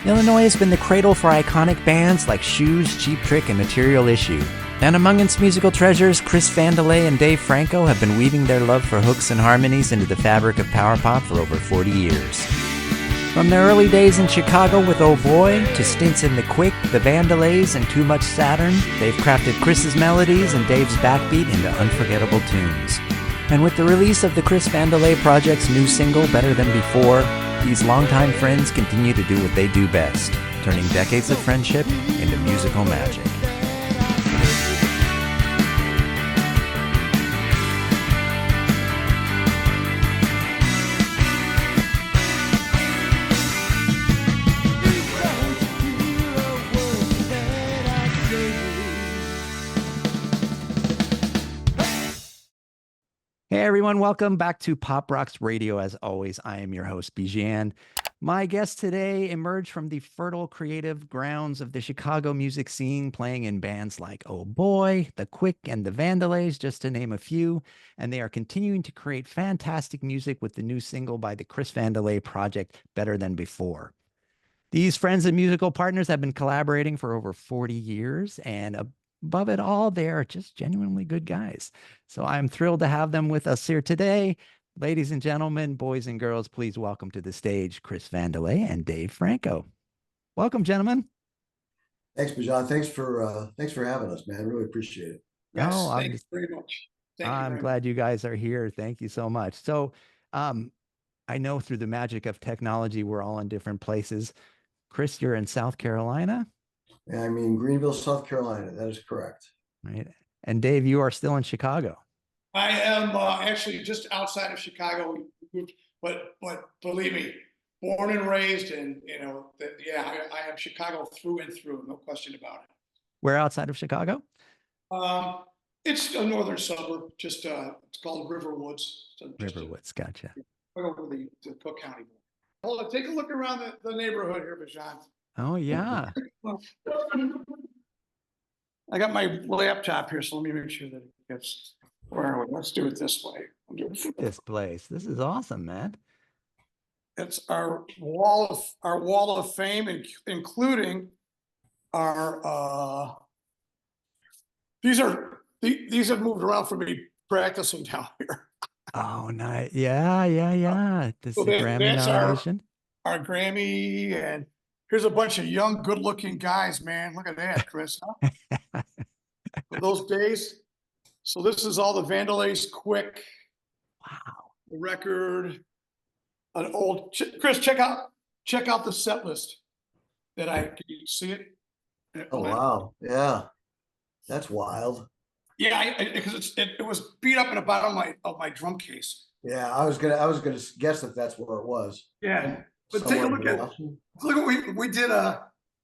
Illinois has been the cradle for iconic bands like Shoes, Cheap Trick, and Material Issue. And among its musical treasures, Chris Vandalay and Dave Franco have been weaving their love for hooks and harmonies into the fabric of power pop for over 40 years. From their early days in Chicago with Oh Boy, to stints in The Quick, the Vandalays, and Too Much Saturn, they've crafted Chris's melodies and Dave's backbeat into unforgettable tunes. And with the release of the Chris Vandalay Project's new single, Better Than Before, these longtime friends continue to do what they do best, turning decades of friendship into musical magic. Hey everyone, welcome back to Pop Rocks Radio. As always, I am your host, Bijan. My guest today emerged from the fertile creative grounds of the Chicago music scene, playing in bands like Oh Boy, The Quick, and the Vandalays, just to name a few. And they are continuing to create fantastic music with the new single by the Chris Vandalay Project, Better Than Before. These friends and musical partners have been collaborating for over 40 years, and above it all, they are just genuinely good guys. So I'm thrilled to have them with us here today. Ladies and gentlemen, boys and girls, please welcome to the stage Chris Vandalay and Dave Franco. Welcome, gentlemen. Thanks, Bijan. Thanks for having us, man. Really appreciate it. Yes, thank you very much. I'm glad you guys are here. Thank you so much. So I know through the magic of technology, we're all in different places. Chris, you're in South Carolina? I mean, Greenville, South Carolina. That is correct. Right. And Dave, you are still in Chicago. I am actually just outside of Chicago, but believe me, born and raised, and I am Chicago through and through, no question about it. Where outside of Chicago? It's a northern suburb, just it's called Riverwoods. So Riverwoods, gotcha. Over the Cook County. Hold on, take a look around the neighborhood here, Bijan. Oh yeah. I got my laptop here, so let me make sure that it gets. Let's do it this way. This place. This is awesome, man. It's our wall of fame, including our these have moved around for me practicing down here. Oh, nice. Yeah. This is Grammy nomination. Our Grammy, and here's a bunch of young, good-looking guys, man. Look at that, Chris. Huh? For those days. So this is all the Vandalays Quick. Wow. The record. An old Chris, check out the set list that can you see it? Oh wow. Yeah. That's wild. Yeah, because it was beat up in the bottom of my drum case. Yeah, I was gonna guess that that's where it was. Yeah. But take a look at what we did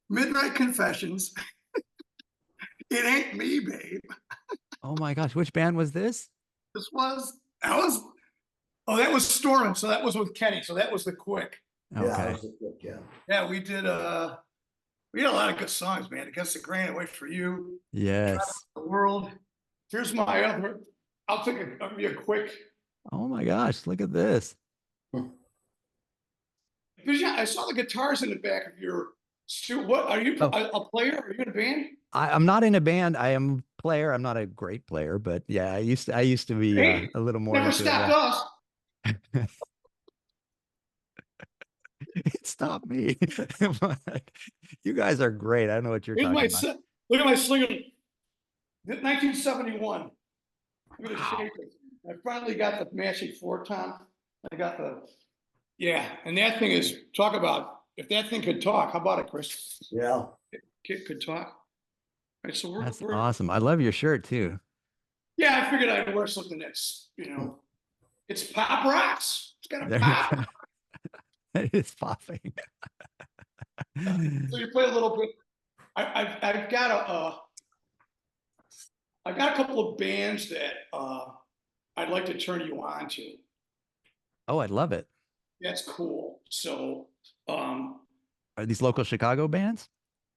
Midnight Confessions. It Ain't Me, Babe. Oh my gosh, which band was this? That was Stormin'. So that was with Kenny. So that was the Quick. Okay. Yeah, we did we had a lot of good songs, man. Against the Grain, I Wait for You. Yes. The World. Here's my other. I'll give you a quick. Oh my gosh, look at this. I saw the guitars in the back of your suit. What are you? A player? Are you in a band? I'm not in a band. I am a player. I'm not a great player, but yeah, I used to be a little more. Never stopped us. It stopped me. You guys are great. I don't know what you're talking about. Look at my slinger. 1971. I'm gonna shake it. I finally got the Massey 4-tom. I got and that thing is, talk about, if that thing could talk, how about it, Chris? Yeah. It could talk. Right, so that's awesome. I love your shirt too. Yeah, I figured I'd wear something that's, it's pop rocks. It's got a pop. It is popping. So you play a little bit. I've got a couple of bands that I'd like to turn you on to. Oh, I'd love it. That's cool. So are these local Chicago bands?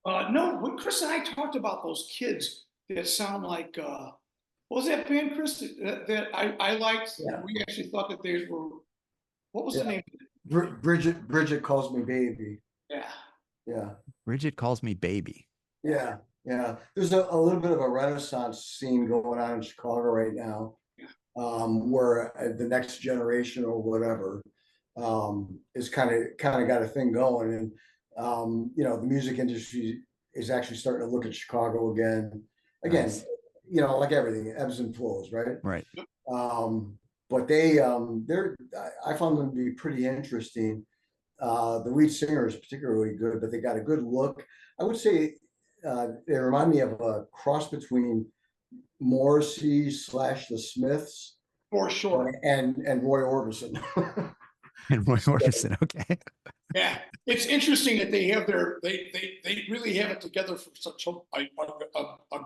No, when Chris and I talked about those kids that sound like what was that band, Chris, that I liked? Yeah. We actually thought that they were, what was the name? Bridget Calls Me Baby. Yeah. Yeah. Bridget calls me baby. Yeah. Yeah. There's a little bit of a renaissance scene going on in Chicago right now, where the next generation or whatever is kind of got a thing going. And the music industry is actually starting to look at Chicago again. Nice. Like everything, ebbs and flows, right? Right. But I found them to be pretty interesting. The lead singer is particularly good, but they got a good look. I would say they remind me of a cross between Morrissey / the Smiths For sure. and Roy Orbison. And Roy Orbison. Okay. Yeah, it's interesting that they have they really have it together for such a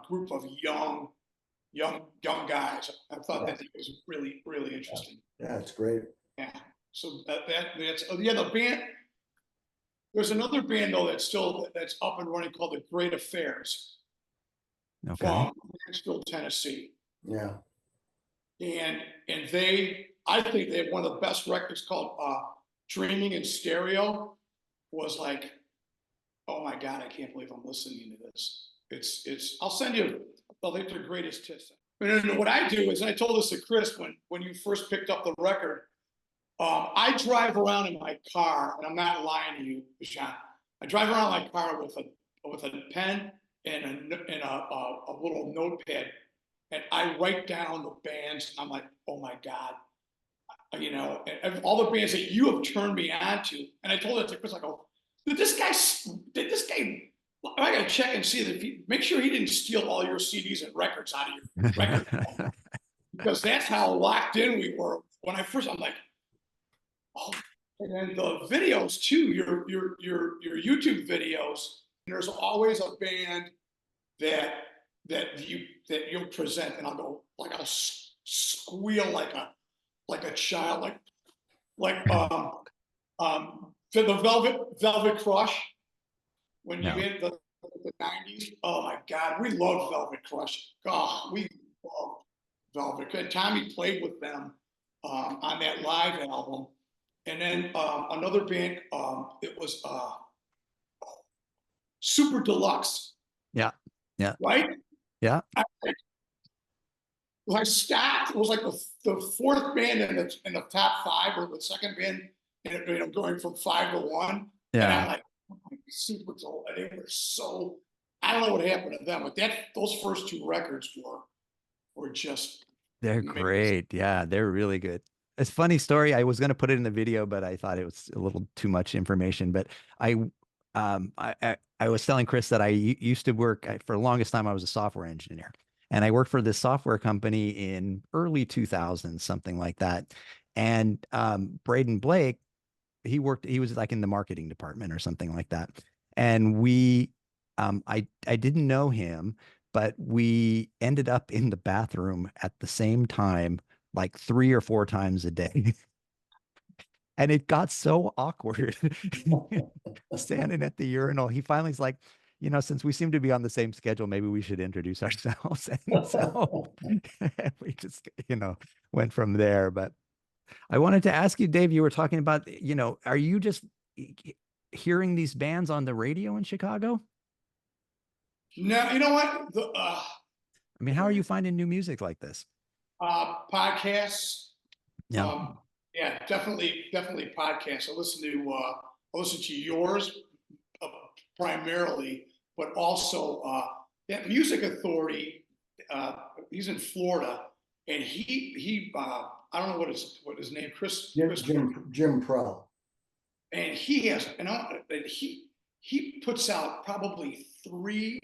group of young guys. I thought that it was really, really interesting. Yeah, it's great. Yeah. So that's the band. There's another band though that's up and running called the Great Affairs Okay. from Nashville, Tennessee. Yeah. And I think they have one of the best records called Dreaming in Stereo. Was like, oh my God, I can't believe I'm listening to this. I'll send you, I think their greatest hits. And then what I do is, and I told this to Chris when you first picked up the record, I drive around in my car, and I'm not lying to you, Sean. I drive around my car with a pen and a little notepad, and I write down the bands. I'm like, oh my God, and all the bands that you have turned me on to. And I told it to Chris, I go, did this guy, I gotta check and see that make sure he didn't steal all your CDs and records out of your record. Because that's how locked in we were. When I'm like, oh, and then the videos too, your YouTube videos, there's always a band that you'll present, and I'll go, like, I'll squeal like a child, like the Velvet Crush when you hit the 90s. Oh my God, we loved Velvet Crush. God, we loved Velvet. And Tommy played with them on that live album. And then another band, it was Super Deluxe. Yeah. Yeah. Right? Yeah. I stopped. It was like the fourth band in the top five, or the second band, going from 5 to 1. Yeah. And I'm like, Super Deluxe. They were so. I don't know what happened to them, but those first 2 records were just. They're amazing. Great. Yeah, they're really good. It's a funny story. I was going to put it in the video, but I thought it was a little too much information. But I was telling Chris that I used to work for the longest time. I was a software engineer, and I worked for this software company in early 2000s, something like that. And Braden Blake, he was like in the marketing department or something like that. And I didn't know him, but we ended up in the bathroom at the same time, like 3 or 4 times a day. And it got so awkward standing at the urinal. He finally's like, since we seem to be on the same schedule, maybe we should introduce ourselves. And so we just, went from there. But I wanted to ask you, Dave, you were talking about, are you just hearing these bands on the radio in Chicago? No, you know what? I mean, how are you finding new music like this? Podcasts. Yeah. Yeah, definitely podcasts. I listen to yours primarily, but also that Music Authority. He's in Florida, and he I don't know what his name, Jim Pro. And he has, he puts out probably 3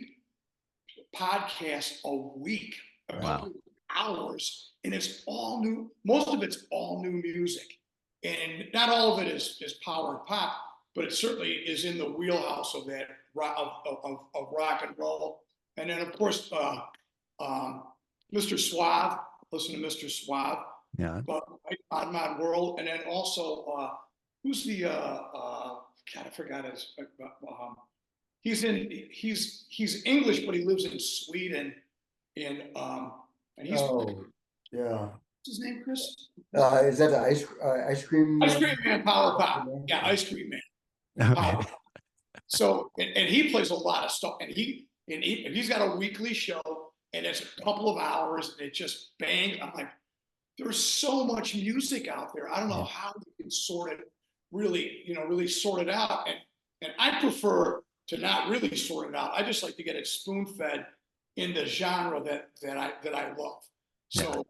podcasts a week, a couple hours, and it's all new. Most of it's all new music, and not all of it is power and pop, but it certainly is in the wheelhouse of that of rock and roll. And then of course, Mr. Suave. Listen to Mr. Suave. Yeah. Odd Mod World, and then also who's the God, I forgot his. He's English, but he lives in Sweden, and he's. Oh, yeah. What's his name, Chris? Is that the ice cream? Ice Cream Man, Power Pop. Yeah, Ice Cream Man. Okay. So, and he plays a lot of stuff, and he's got a weekly show, and it's a couple of hours, and it just bang. I'm like, there's so much music out there. I don't know how you can sort it, really sort it out. And I prefer to not really sort it out. I just like to get it spoon fed in the genre that I love. So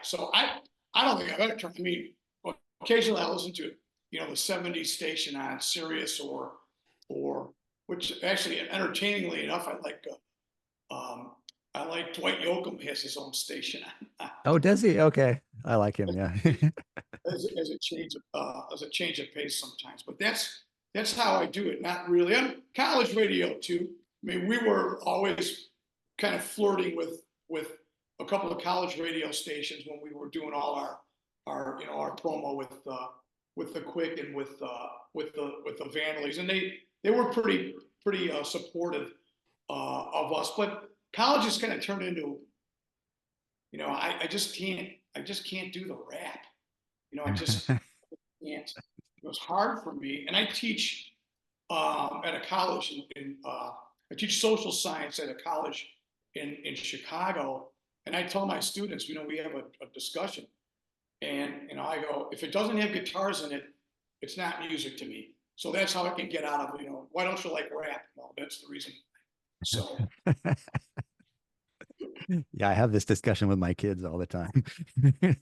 so I don't think I've ever turned. I mean, occasionally I listen to the '70s station on Sirius or which actually, entertainingly enough, I like Dwight Yoakam has his own station Oh, does he? Okay, I like him. Yeah. as a change of pace sometimes. But that's how I do it. Not really. I'm college radio too. I mean, we were always kind of flirting with a couple of college radio stations when we were doing all our promo with the Quick and with the Vandalays, and they were pretty supportive of us. But college has kind of turned into, I just can't do the rap. I just can't. It was hard for me, and I teach at a college I teach social science at a college in Chicago, and I tell my students, we have a discussion, and I go, if it doesn't have guitars in it, it's not music to me. So that's how I can get out of, why don't you like rap? Well, that's the reason. So yeah, I have this discussion with my kids all the time.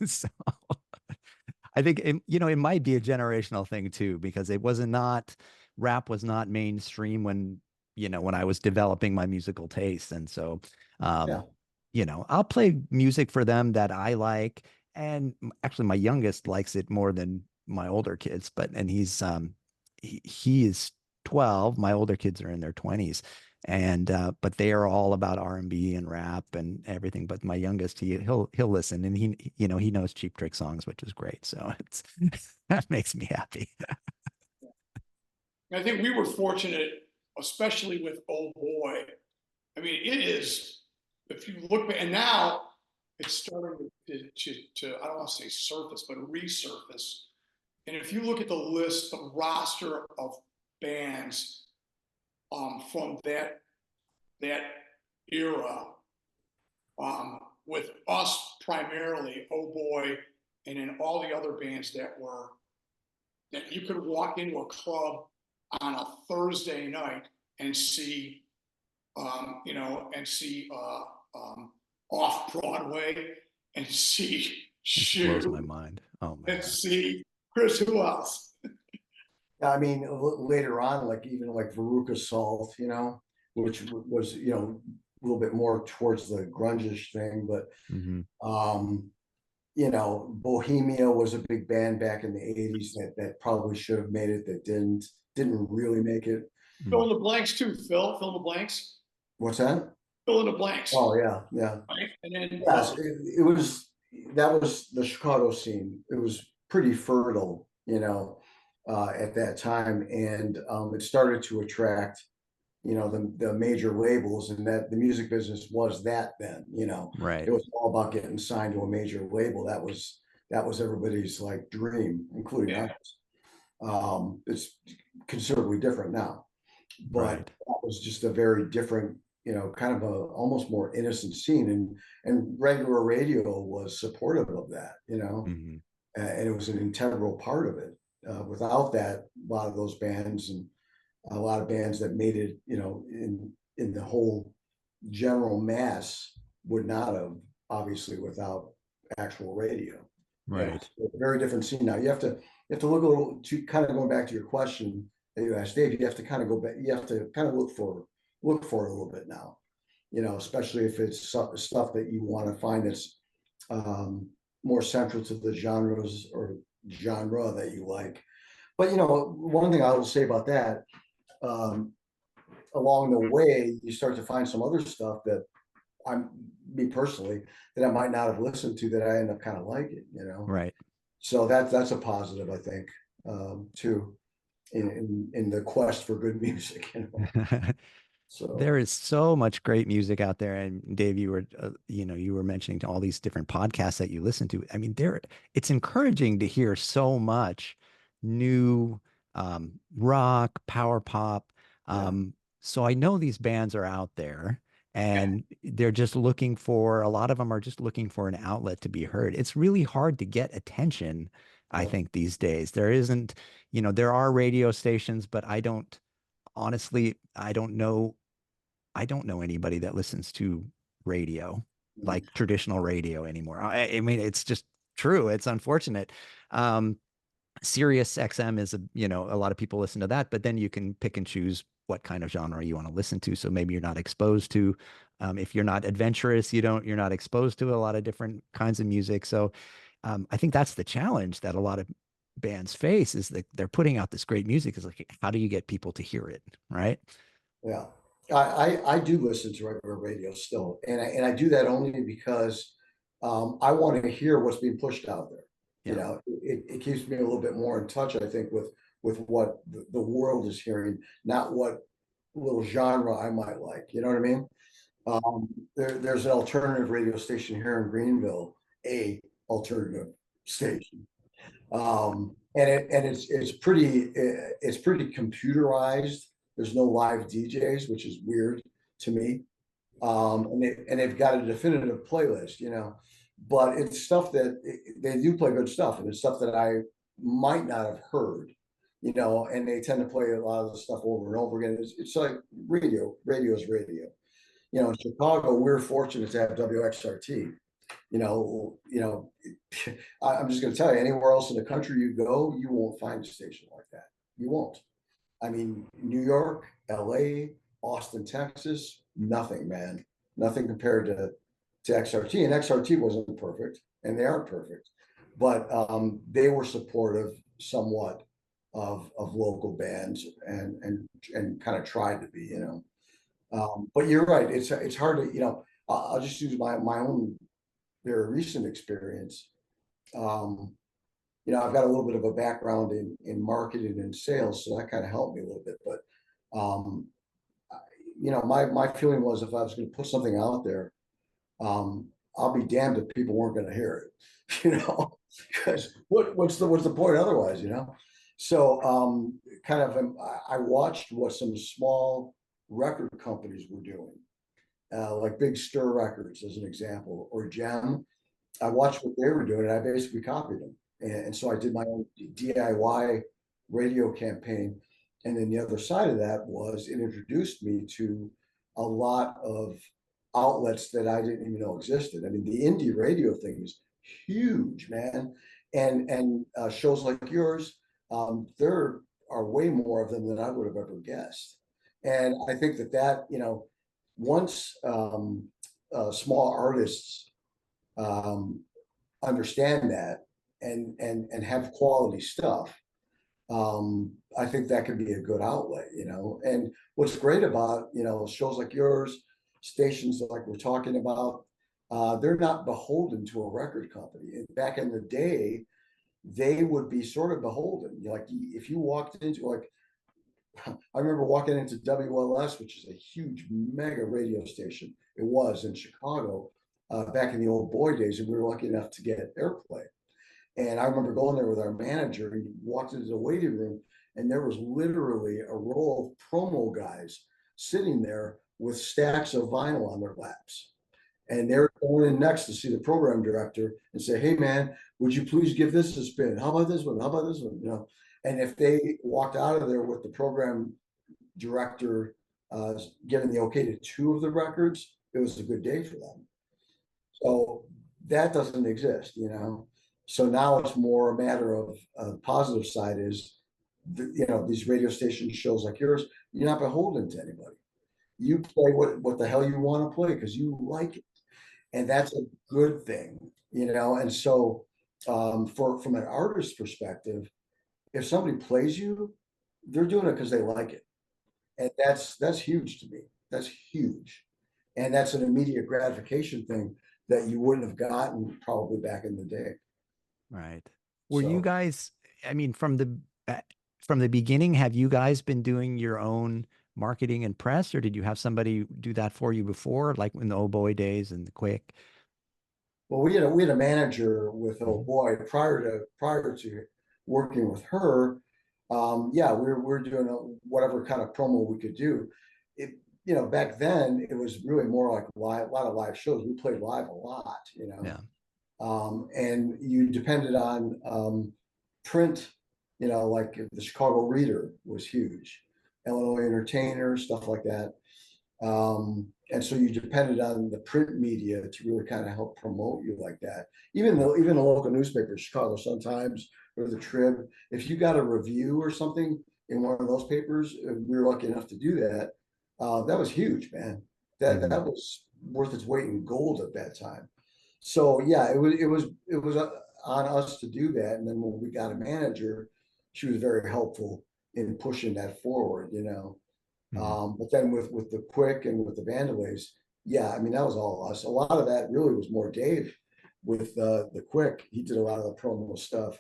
So I think it might be a generational thing too, because rap was not mainstream when I was developing my musical taste. And so I'll play music for them that I like. And actually my youngest likes it more than my older kids, and he is 12. My older kids are in their 20s. And but they are all about R&B and rap and everything. But my youngest, he'll listen, and he knows Cheap Trick songs, which is great. So that makes me happy. I think we were fortunate, especially with Oh Boy. I mean, it is, if you look back, and now it's starting to I don't want to say surface, but resurface. And if you look at the roster of bands from that era, with us primarily, Oh Boy, and then all the other bands that you could walk into a club on a Thursday night and see, off Broadway, and see It blows my mind. Oh my and God. see Chris. Who else? I mean, later on, like even like Veruca Salt, which was, a little bit more towards the grungish thing, but Bohemia was a big band back in the 80s that probably should have made it, that didn't really make it. Fill in the blanks too, Phil. Fill in the blanks. What's that? Fill in the blanks. Oh yeah. Right? And then yes, that was the Chicago scene. It was pretty fertile, at that time, and it started to attract, the major labels, and that the music business was that then, Right. it was all about getting signed to a major label. That was everybody's like dream, including us. It's considerably different now, but that was just a very different, kind of a almost more innocent scene, and regular radio was supportive of that, and it was an integral part of it. Without that, a lot of those bands and a lot of bands that made it, in the whole general mass would not have, obviously, without actual radio. Right. It's a very different scene now. You have to look a little, to kind of going back to your question that you asked Dave. You have to kind of go back. You have to kind of look for it a little bit now. Especially if it's stuff that you want to find that's more central to the genres or genre that you like. But one thing I will say about that, along the way, you start to find some other stuff that me personally, that I might not have listened to, that I end up kind of liking, Right. So that's a positive, I think, too, in the quest for good music. So there is so much great music out there. And Dave, you were mentioning all these different podcasts that you listen to. I mean, it's encouraging to hear so much new rock, power pop, So I know these bands are out there and they're just looking for, a lot of them are just looking for an outlet to be heard. It's really hard to get attention, I think, these days. There isn't, there are radio stations, but honestly, I don't know anybody that listens to radio, like traditional radio anymore. I mean, it's just true. It's unfortunate. Sirius XM is a lot of people listen to that, but then you can pick and choose what kind of genre you want to listen to. So maybe you're not exposed to, if you're not adventurous, you're not exposed to a lot of different kinds of music. So I think that's the challenge that a lot of bands face, is that they're putting out this great music. Is like, how do you get people to hear it? Right. Yeah. I do listen to regular radio still. And I do that only because I want to hear what's being pushed out there. You know, it keeps me a little bit more in touch, I think, with what the world is hearing, not what little genre I might like. You know what I mean? There's an alternative radio station here in Greenville, a alternative station. And it's pretty computerized. There's no live DJs, which is weird to me. And they've got a definitive playlist, but it's stuff that they do play good stuff, and it's stuff that I might not have heard, and they tend to play a lot of the stuff over and over again. It's like radio is radio. In Chicago, we're fortunate to have WXRT. I'm just going to tell you, anywhere else in the country you go, you won't find a station like that. You won't. I mean, New York, LA, Austin, Texas, nothing, man. Nothing compared to XRT. And XRT wasn't perfect, and they aren't perfect. But they were supportive somewhat of local bands and kind of tried to be, But you're right. It's hard to, I'll just use my own very recent experience. I've got a little bit of a background in marketing and sales, so that kind of helped me a little bit. But my feeling was, if I was going to put something out there, I'll be damned if people weren't going to hear it, because what's the point otherwise, So I watched what some small record companies were doing, like Big Stir Records as an example, or Gem. I watched what they were doing, and I basically copied them. And so I did my own DIY radio campaign. And then the other side of that was, it introduced me to a lot of outlets that I didn't even know existed. I mean, the indie radio thing is huge, man. And shows like yours, there are way more of them than I would have ever guessed. And I think that, once small artists understand that and have quality stuff, I think that could be a good outlet, And what's great about, shows like yours, stations like we're talking about, they're not beholden to a record company. Back in the day, they would be sort of beholden. Like, if you walked into, like, I remember walking into WLS, which is a huge mega radio station. It was in Chicago back in the old boy days, and we were lucky enough to get airplay. And I remember going there with our manager, and walked into the waiting room, and there was literally a row of promo guys sitting there with stacks of vinyl on their laps. And they were going in next to see the program director and say, "Hey, man, would you please give this a spin? How about this one? How about this one?" And if they walked out of there with the program director giving the okay to two of the records, it was a good day for them. So that doesn't exist, So now it's more a matter of the positive side is, these radio station shows like yours, you're not beholden to anybody. You play what the hell you want to play because you like it. And that's a good thing, And so from an artist's perspective, if somebody plays you, they're doing it because they like it. And that's huge to me. That's huge. And that's an immediate gratification thing that you wouldn't have gotten probably back in the day. Right. Were you guys, I mean, from the beginning, have you guys been doing your own marketing and press, or did you have somebody do that for you before, like in the Oh Boy days and the Quick? Well, we had a manager with Oh Boy prior to working with her. yeah, we're doing whatever kind of promo we could do. It, back then it was really more like a lot of live shows. We played live a lot, Yeah. And you depended on print, like the Chicago Reader was huge, Illinois Entertainer, stuff like that. And so you depended on the print media to really kind of help promote you like that. Even the local newspapers, Chicago Sun-Times or the Trib, if you got a review or something in one of those papers, we were lucky enough to do that. That was huge, man. That was worth its weight in gold at that time. So yeah, it was on us to do that. And then when we got a manager, she was very helpful in pushing that forward, But then with the Quick and with the Vandalays, yeah, I mean, that was all us. A lot of that really was more Dave with the Quick. He did a lot of the promo stuff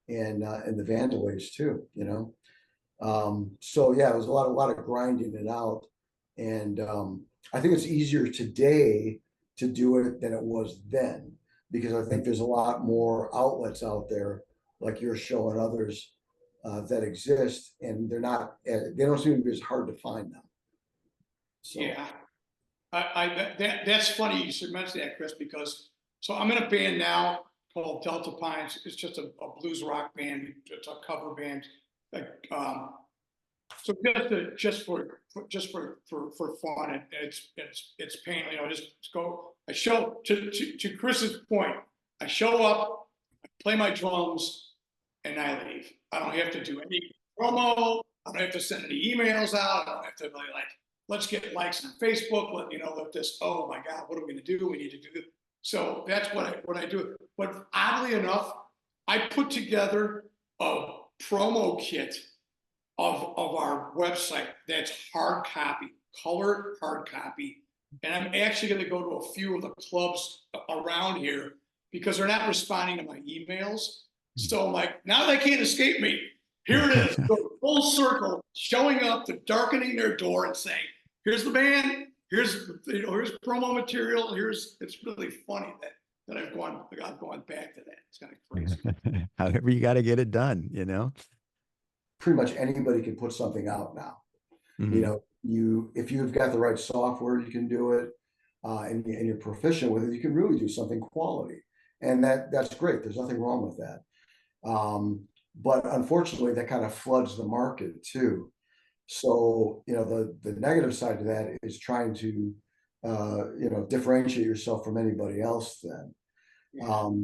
and the Vandalays too, So yeah, it was a lot of grinding it out. And I think it's easier today to do it than it was then, because I think there's a lot more outlets out there like your show and others that exist, and they don't seem to be as hard to find now. So. Yeah, that's funny you should mention that, Chris, because so I'm in a band now called Delta Pines. It's just a blues rock band. It's a cover band. Like, so just for fun, and it's pain. Just go. I show to Chris's point. I show up, I play my drums, and I leave. I don't have to do any promo. I don't have to send any emails out. I don't have to really let's get likes on Facebook. Let this. Oh my God, what are we going to do? We need to do this. So that's what I do. But oddly enough, I put together a promo kit of our website that's hard copy, colored hard copy. And I'm actually going to go to a few of the clubs around here because they're not responding to my emails. So I'm like, now they can't escape me. Here it is, full circle, showing up, to darkening their door and saying, here's the band, here's promo material, it's really funny that I've gone back to that. It's kind of crazy. However, you got to get it done, Pretty much anybody can put something out now. If you've got the right software, you can do it, and you're proficient with it, you can really do something quality. And that's great. There's nothing wrong with that. But unfortunately, that kind of floods the market too. So, the negative side to that is trying to, differentiate yourself from anybody else then.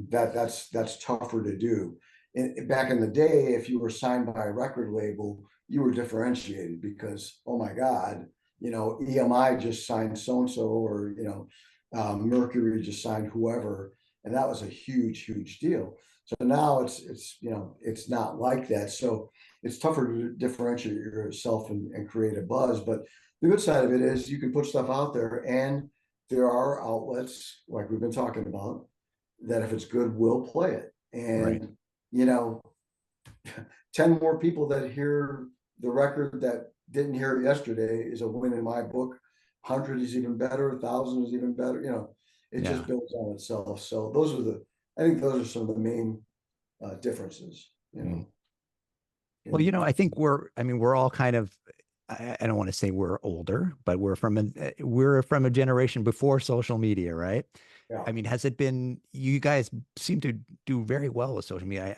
That's tougher to do. Back in the day, if you were signed by a record label, you were differentiated because, oh my God, EMI just signed so-and-so, or, Mercury just signed whoever. And that was a huge, huge deal. So now it's not like that. So it's tougher to differentiate yourself and create a buzz. But the good side of it is you can put stuff out there, and there are outlets like we've been talking about that if it's good, will play it. And, 10 more people that hear the record that didn't hear it yesterday is a win in my book. 100 is even better. 1,000 is even better. It just builds on itself. So I think those are some of the main differences, Well, I think we're all kind of, I don't want to say we're older, but we're from a generation before social media, right? Yeah. I mean, you guys seem to do very well with social media.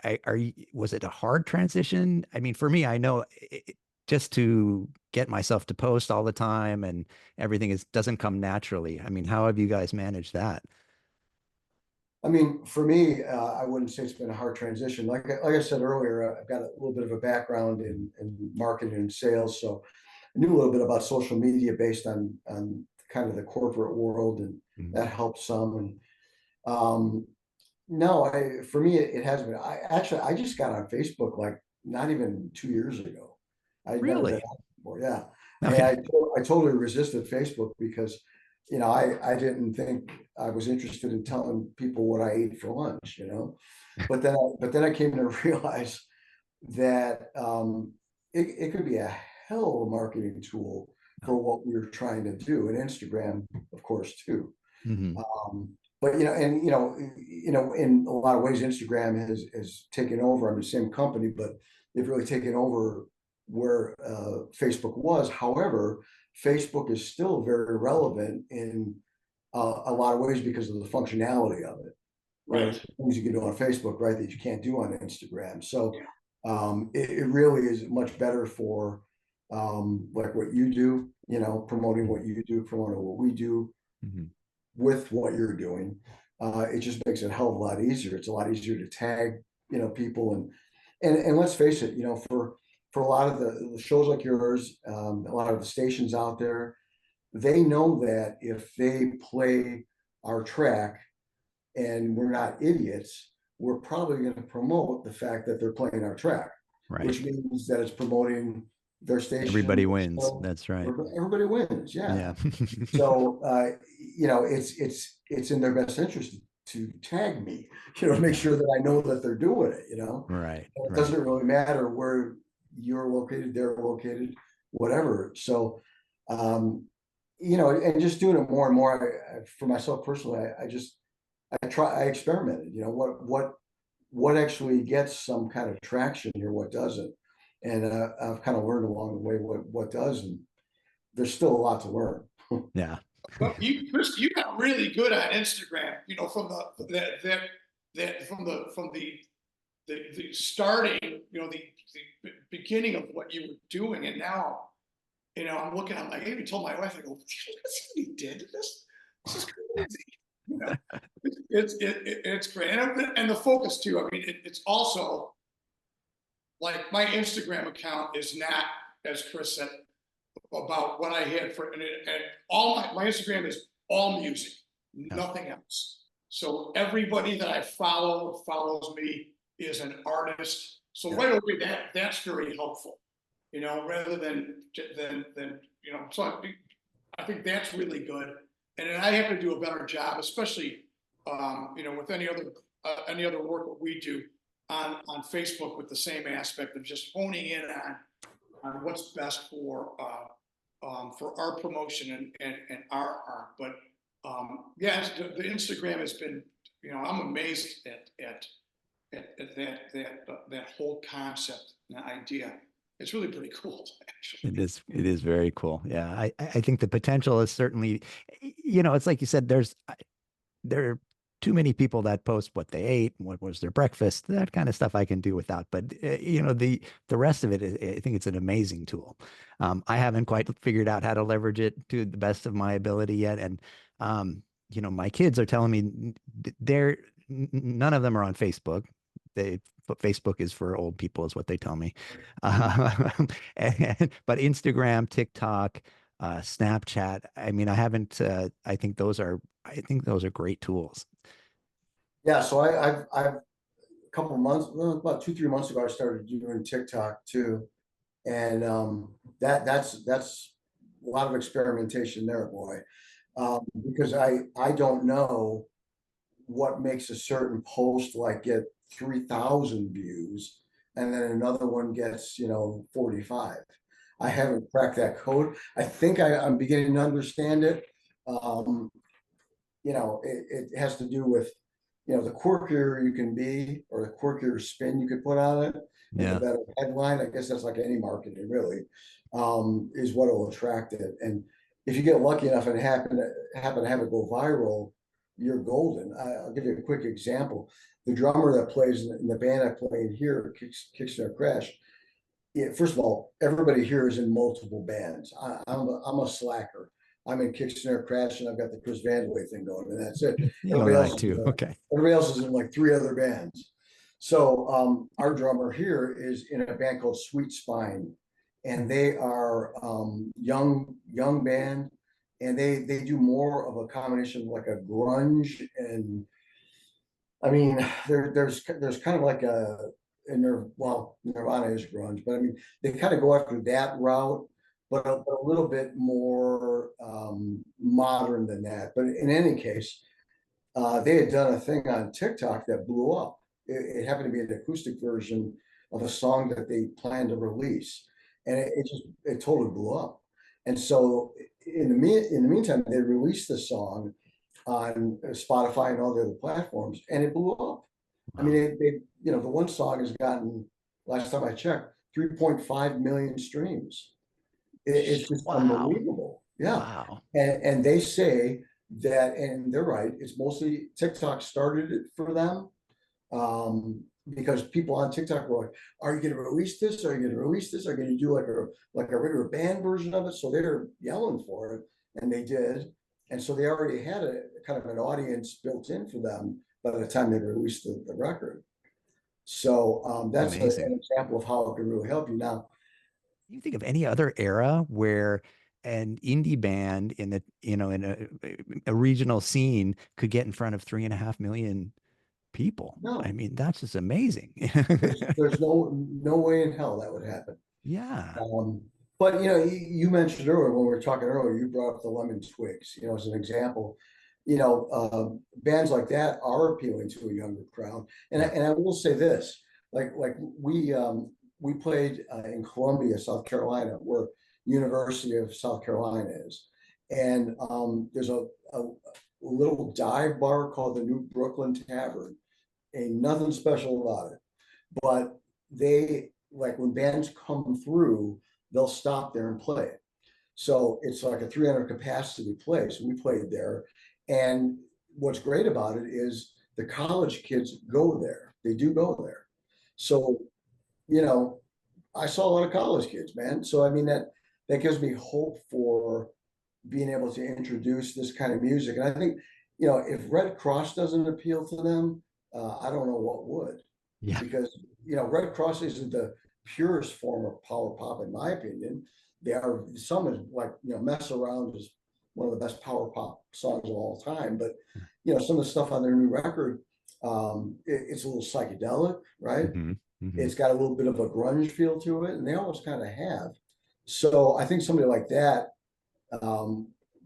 Was it a hard transition? I mean, for me, I know just to get myself to post all the time and everything doesn't come naturally. I mean, how have you guys managed that? I mean, for me, I wouldn't say it's been a hard transition. Like I said earlier, I've got a little bit of a background in marketing and sales, so I knew a little bit about social media based on kind of the corporate world, and that helped some. And no, for me, it has been. I just got on Facebook like not even 2 years ago. I'd never been on before. Yeah, Okay. and I totally resisted Facebook because I didn't think I was interested in telling people what I ate for lunch, but then I came to realize that it could be a hell of a marketing tool for what we were trying to do, and Instagram, of course, too. But in a lot of ways, Instagram has taken over. I'm the same company, but they've really taken over where Facebook was. However, Facebook is still very relevant in a lot of ways because of the functionality of it. Right. Things you can do on Facebook, right, that you can't do on Instagram. So it really is much better for like what you do, you know, promoting what you do, promoting what we do with what you're doing. It just makes it a hell of a lot easier. It's a lot easier to tag, you know, people and let's face it, you know, for a lot of the shows like yours, a lot of the stations out there, they know that if they play our track and we're not idiots, we're probably going to promote the fact that they're playing our track, Right. which means that it's promoting their station. Everybody wins. So that's right. Everybody wins. Yeah. Yeah. So, you know, it's in their best interest to tag me, you know, to make sure that I know that they're doing it, you know. Right. It doesn't really matter where you're located, they're located, whatever. So, you know, and just doing it more and more. For myself personally, I experimented, you know, what actually gets some kind of traction here, what doesn't. And I've kind of learned along the way what does, and there's still a lot to learn. Yeah. Well, Chris, you got really good on Instagram, you know, from the starting, you know, the beginning of what you were doing, and now, you know, I'm looking, I'm like, I even told my wife, I go, see what he did? This is crazy. You know, it's great, and the focus too. I mean, it's also like my Instagram account is not, as Chris said, about what I had for, and all my Instagram is all music, nothing else. So everybody that I follows me is an artist. So right away, that's very helpful, you know, rather than you know. So I think that's really good. And then I have to do a better job, especially, you know, with any other work that we do on Facebook, with the same aspect of just honing in on what's best for our promotion and our art. But yeah, the Instagram has been, you know, I'm amazed at that whole concept, the idea. It's really pretty cool, actually. It is very cool. Yeah. I think the potential is certainly, you know, it's like you said, there are too many people that post what they ate, what was their breakfast, that kind of stuff I can do without. But you know, the rest of it, I think it's an amazing tool. I haven't quite figured out how to leverage it to the best of my ability yet. And you know, my kids are telling me none of them are on Facebook. Facebook is for old people, is what they tell me. But Instagram, TikTok, Snapchat. I mean, I haven't. I think those are great tools. Yeah. So I've a couple of months, well, about 2-3 months ago, I started doing TikTok too, and that's a lot of experimentation there, boy, because I don't know what makes a certain post like get 3,000 views and then another one gets, you know, 45. I haven't cracked that code. I think I'm beginning to understand it. You know, it has to do with, you know, the quirkier you can be or the quirkier spin you could put on it, and the better headline. I guess that's like any marketing, really, is what will attract it. And if you get lucky enough and happen to have it go viral, you're golden. I'll give you a quick example. The drummer that plays in the band I play in here, kick.snare.crash. First of all, everybody here is in multiple bands. I'm a slacker. I'm in kick.snare.crash and I've got the Chris Vandalay thing going, and that's it. Everybody else too. Okay. Everybody else is in like 3 other bands. So our drummer here is in a band called Sweet Spine, and they are young band, and they do more of a combination of like a grunge, and I mean there's kind of like Nirvana is grunge, but I mean they kind of go after that route, but a little bit more modern than that. But in any case, they had done a thing on TikTok that blew up. It happened to be an acoustic version of a song that they planned to release, and it totally blew up. And so in the meantime, they released the song on Spotify and all the other platforms, and it blew up. I mean, they you know, the one song has gotten last time I checked, 3.5 million streams. It's just Wow. unbelievable. Yeah. Wow. And they say that, and they're right, it's mostly TikTok started it for them. Because people on TikTok were like, are you going to release this? Are you going to release this? Are you going to do like a regular band version of it? So they're yelling for it, and they did. And so they already had a kind of an audience built in for them by the time they released the record. So that's an example of how it can really help you. Now, you think of any other era where an indie band in the, you know, in a regional scene could get in front of 3.5 million people? no, I mean, that's just amazing. there's no way in hell that would happen. Yeah. But you know, you mentioned earlier when we were talking earlier, you brought up the Lemon Twigs, you know, as an example. You know, bands like that are appealing to a younger crowd. And I will say this, like we played in Columbia, South Carolina, where University of South Carolina is, and there's a little dive bar called the New Brooklyn Tavern. Ain't nothing special about it, but they, like, when bands come through, they'll stop there and play it. So it's like a 300 capacity place. We played there, and what's great about it is the college kids go there. They do go there. So, you know, I saw a lot of college kids, man. So I mean, that gives me hope for being able to introduce this kind of music. And I think, you know, if Red Cross doesn't appeal to them, I don't know what would. Yeah. Because, you know, Red Cross isn't the purest form of power pop, in my opinion. They are, some is like, you know, Mess Around is one of the best power pop songs of all time. But, you know, some of the stuff on their new record, it's a little psychedelic, right? Mm-hmm. Mm-hmm. It's got a little bit of a grunge feel to it, and they almost kind of have. So I think somebody like that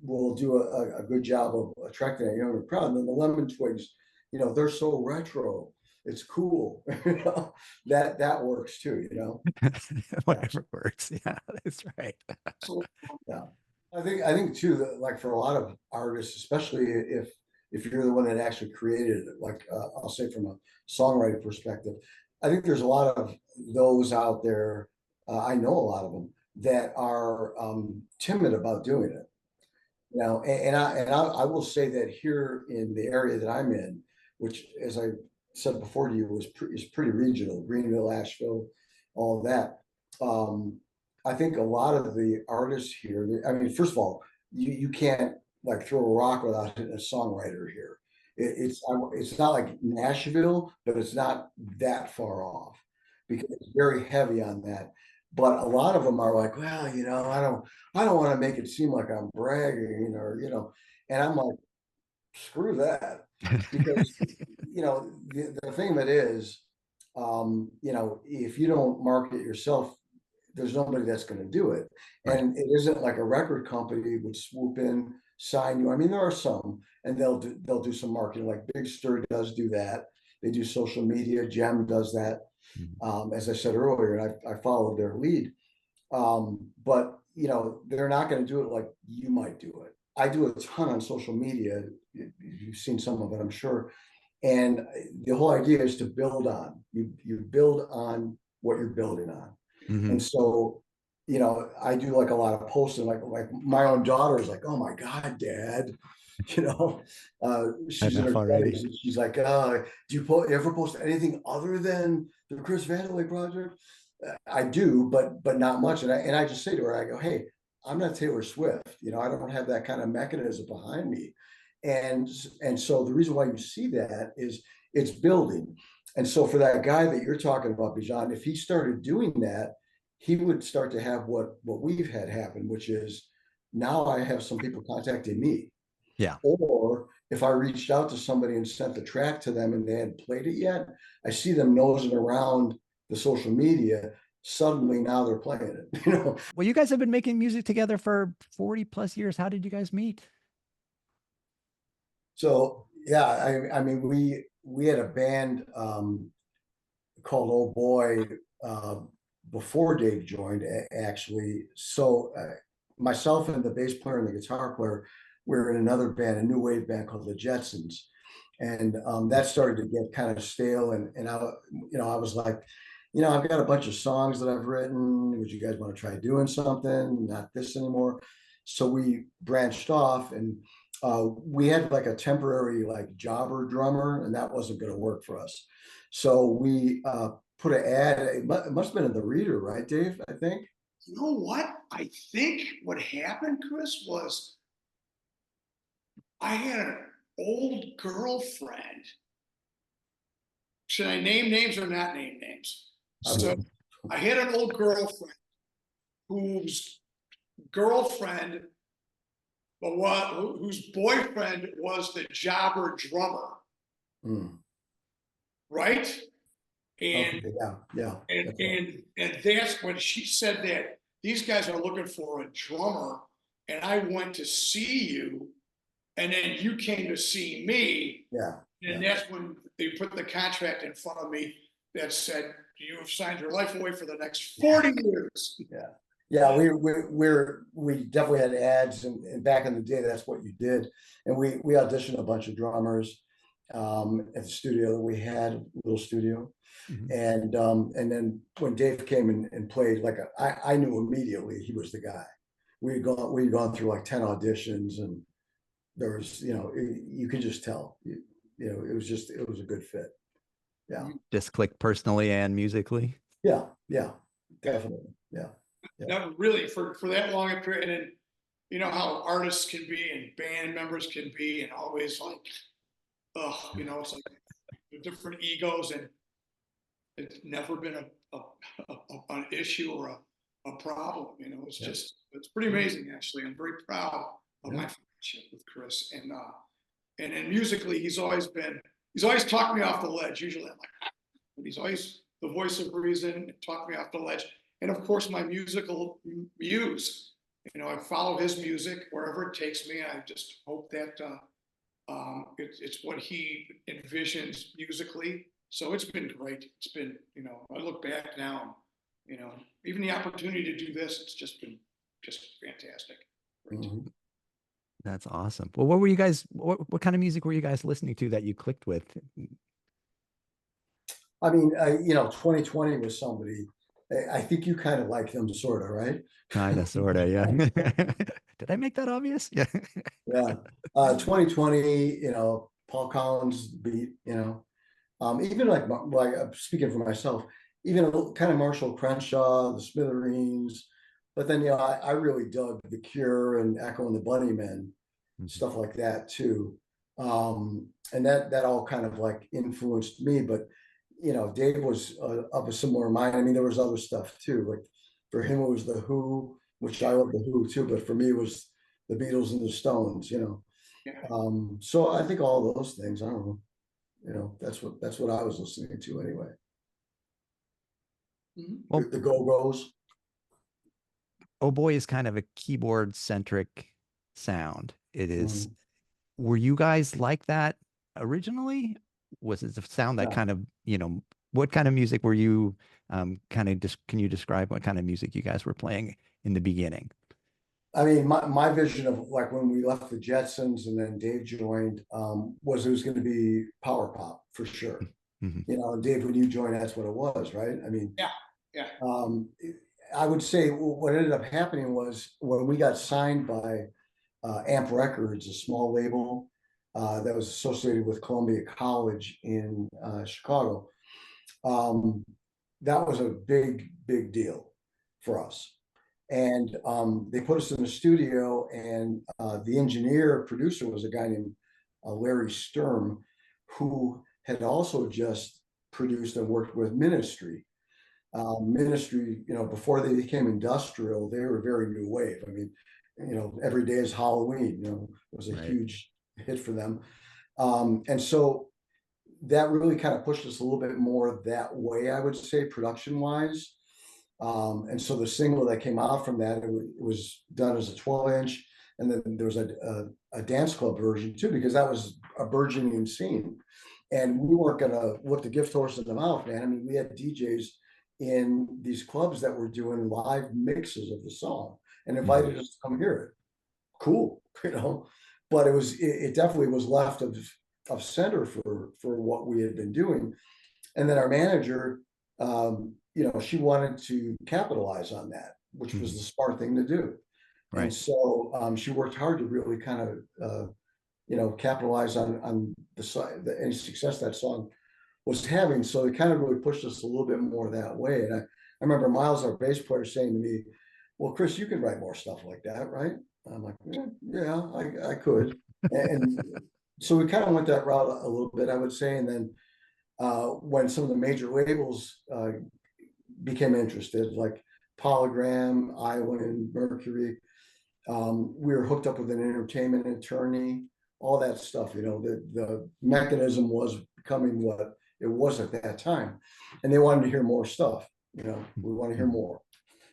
will do a good job of attracting a younger crowd. And then the Lemon Twigs, you know, they're so retro. It's cool. You know, that works too, you know. Whatever works. Yeah, that's right. So yeah. I think too that, like, for a lot of artists, especially if you're the one that actually created it, like I'll say from a songwriting perspective, I think there's a lot of those out there. I know a lot of them that are timid about doing it. You know, and I will say that here in the area that I'm in, which, as I said before to you, is pretty regional, Greenville, Asheville, all of that. I think a lot of the artists here, I mean, first of all, you can't like throw a rock without hitting a songwriter here. It's not like Nashville, but it's not that far off because it's very heavy on that. But a lot of them are like, well, you know, I don't want to make it seem like I'm bragging, or, you know, and I'm like, screw that, because you know, the thing that is, you know, if you don't market yourself, there's nobody that's going to do it. And it isn't like a record company would swoop in, sign you. I mean, there are some, and they'll do some marketing, like Big Stir does do that. They do social media. Gem does that. As I said earlier, and I followed their lead. But you know, they're not going to do it like you might do it. I do a ton on social media. You've seen some of it, I'm sure. And the whole idea is to build on. You build on what you're building on. Mm-hmm. And so, you know, I do like a lot of posting, like my own daughter is like, oh my God, Dad, you know, she's in her 20s, and she's like, do you ever post anything other than the Chris Vandalay Project? I do, but not much. And I just say to her, I go, hey, I'm not Taylor Swift, you know, I don't have that kind of mechanism behind me. And so the reason why you see that is it's building. And so for that guy that you're talking about, Bijan, if he started doing that, he would start to have what we've had happen, which is now I have some people contacting me. Yeah. Or if I reached out to somebody and sent the track to them and they hadn't played it yet, I see them nosing around the social media. Suddenly now they're playing it, you know. Well, you guys have been making music together for 40 plus years. How did you guys meet? So yeah, I mean, we had a band called Oh Boy before Dave joined, actually. So myself and the bass player and the guitar player, we were in another band, a new wave band called the Jetsons, and that started to get kind of stale. And I, you know, I was like, I've got a bunch of songs that I've written. Would you guys want to try doing something? Not this anymore. So we branched off, and we had like a temporary like jobber drummer, and that wasn't going to work for us. So we put an ad. It must have been in the Reader, right, Dave? I think. You know what? I think what happened, Chris, was I had an old girlfriend. Should I name names or not name names? So I had an old girlfriend whose girlfriend, whose boyfriend was the jobber drummer, right? And Okay, yeah. and that's when she said that these guys are looking for a drummer, and I went to see you, and then you came to see me. Yeah. And that's when they put the contract in front of me that said, you have signed your life away for the next 40 years. Yeah, we definitely had ads, and back in the day, that's what you did. And we auditioned a bunch of drummers at the studio that we had, a little studio. And then when Dave came and played, like I knew immediately he was the guy. We'd gone through like 10 auditions, and there was, you could just tell, it was a good fit. Yeah. Just click personally and musically. Yeah, definitely. Yeah. Never really for that long a period. And you know how artists can be and band members can be, and always like, it's like different egos, and it's never been an issue or a problem. It's just, it's pretty amazing, actually. I'm very proud of my friendship with Chris, and then musically, he's always talked me off the ledge. Usually I'm like, but he's always the voice of reason and talked me off the ledge. And of course, my musical muse, I follow his music wherever it takes me. I just hope that it's what he envisions musically. So it's been great. It's been, I look back now, even the opportunity to do this, it's just been fantastic. That's awesome. Well, what were you guys, what kind of music were you guys listening to that you clicked with? I mean, 2020 was somebody, I think you kind of like them, sort of, right? Kind of, sort of, yeah. Did I make that obvious? Yeah. Yeah. 2020, Paul Collins beat, even like speaking for myself, even kind of Marshall Crenshaw, the Smithereens, but then, I really dug The Cure and Echo and the Bunnymen, stuff like that too. And that all kind of like influenced me, but Dave was of a similar mind. I mean, there was other stuff too. Like for him, it was the Who, which I love the Who too, but for me, it was the Beatles and the Stones. So I think all those things. I don't know. That's what I was listening to anyway. Well, the Go-Go's. Oh Boy is kind of a keyboard centric sound. It is. Were you guys like that originally? Was it the sound that kind of, what kind of music were you kind of just, can you describe what kind of music you guys were playing in the beginning? I mean, my vision of like when we left the Jetsons and then Dave joined, was it was going to be power pop for sure. And Dave, when you joined, that's what it was, right? I mean, yeah. I would say what ended up happening was when we got signed by Amp Records, a small label that was associated with Columbia College in Chicago. That was a big deal for us. And they put us in the studio, and the engineer producer was a guy named Larry Sturm, who had also just produced and worked with Ministry. Ministry, before they became industrial, they were a very new wave. I mean, Every Day is Halloween, it was a huge hit for them. And so that really kind of pushed us a little bit more that way, I would say, production wise. And so the single that came out from that, it was done as a 12-inch, and then there was a dance club version too, because that was a burgeoning scene. And we weren't gonna look the gift horse in the mouth, man. I mean, we had DJs in these clubs that were doing live mixes of the song and invited us to come hear it. Cool, but it definitely was left of center for what we had been doing. And then our manager, she wanted to capitalize on that, which was the smart thing to do. And Right. so she worked hard to really kind of, capitalize on any success that song was having. So it kind of really pushed us a little bit more that way. And I remember Miles, our bass player, saying to me, well, Chris, you can write more stuff like that, right? I'm like, yeah, I could. And so we kind of went that route a little bit, I would say. And then when some of the major labels became interested, like Polygram, Island, Mercury, we were hooked up with an entertainment attorney, all that stuff. The mechanism was becoming what it was at that time, and they wanted to hear more stuff. We want to hear more.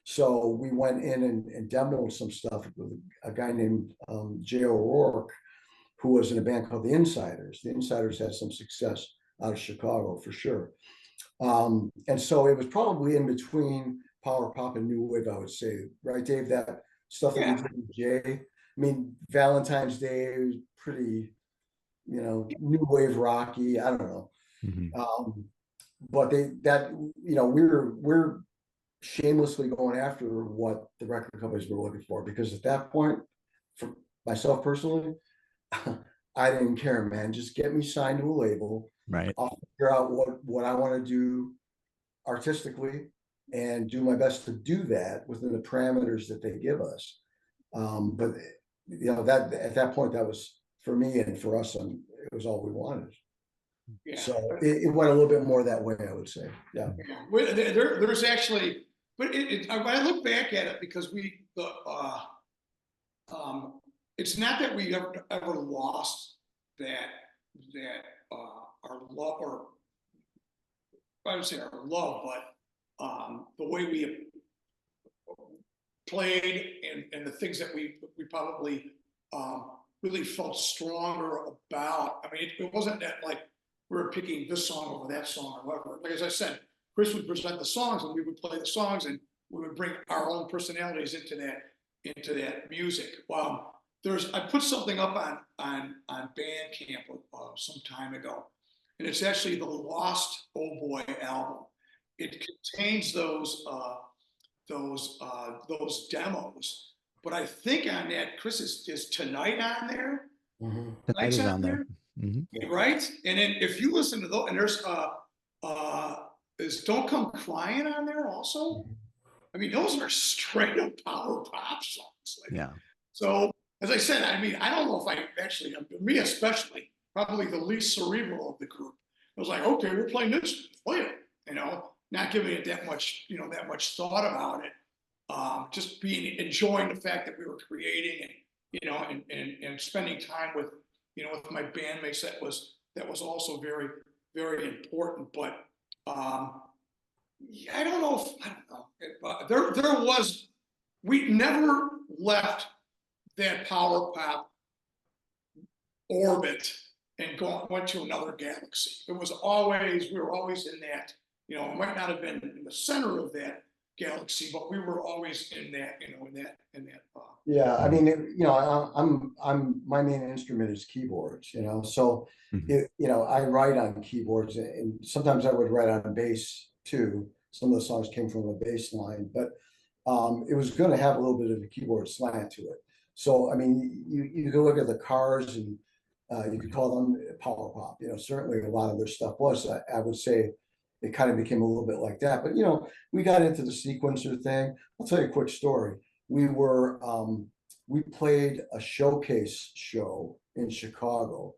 So we went in and demoed some stuff with a guy named Jay O'Rourke, who was in a band called The Insiders. The Insiders had some success out of Chicago for sure. And so it was probably in between power pop and new wave, I would say, right, Dave? That stuff that we did with Jay. I mean, Valentine's Day was pretty, new wave rocky. I don't know. But we're shamelessly going after what the record companies were looking for, because at that point, for myself personally, I didn't care, man. Just get me signed to a label. Right. I'll figure out what I want to do artistically and do my best to do that within the parameters that they give us. But that at that point, that was for me and for us, and it was all we wanted. Yeah. So it went a little bit more that way, I would say. Yeah. There's actually, but when I look back at it, because it's not that we ever lost our love, or I would say our love, but the way we played and the things that we probably really felt stronger about. I mean, it wasn't that like we were picking this song over that song or whatever. Like, as I said, Chris would present the songs and we would play the songs, and we would bring our own personalities into that music. I put something up on Bandcamp some time ago, and it's actually the Lost Oh Boy album. It contains those demos, but I think on that, Chris, is Tonight on there? Tonight is on there. Right? And then if you listen to those, and there's is Don't Come Crying on there also? I mean, those are straight up power pop songs. So, as I said, I mean, I don't know if I actually, me especially, probably the least cerebral of the group. I was like, okay, we're playing this, play it, not giving it that much thought about it. Just enjoying the fact that we were creating and spending time with my bandmates. That was also very, very important. But I don't know. We never left that power pop orbit and went to another galaxy. We were always in that, it might not have been in the center of that galaxy, but we were always in that, in that. Yeah, I mean, I'm my main instrument is keyboards, so I write on keyboards, and sometimes I would write on bass too. Some of the songs came from a bass line, but it was going to have a little bit of a keyboard slant to it. So I mean, you can look at the Cars, and you could call them power pop. Certainly a lot of their stuff was. I would say it kind of became a little bit like that. But we got into the sequencer thing. I'll tell you a quick story. We played a showcase show in Chicago,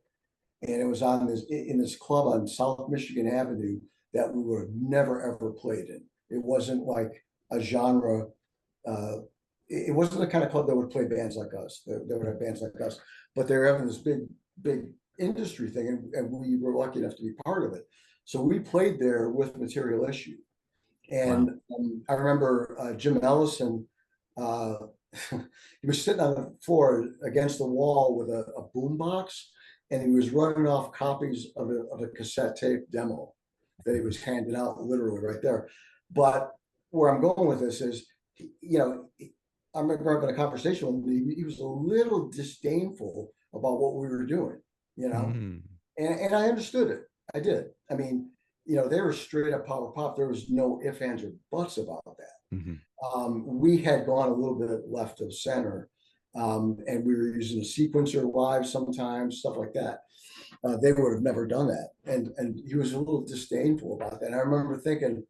and it was in this club on South Michigan Avenue that we would have never ever played in. It wasn't like a genre. It wasn't the kind of club that would play bands like us. That would have bands like us, but they were having this big industry thing, and we were lucky enough to be part of it. So we played there with Material Issue, and I remember Jim Ellison. He was sitting on the floor against the wall with a boombox, and he was running off copies of a cassette tape demo that he was handing out literally right there. But where I'm going with this is, I remember having a conversation with him. He was a little disdainful about what we were doing, and I understood it. I did. I mean, you know, they were straight up power pop. There was no ifs, ands, or buts about that. We had gone a little bit left of center, and we were using a sequencer live sometimes, stuff like that. They would have never done that, and he was a little disdainful about that. And I remember thinking,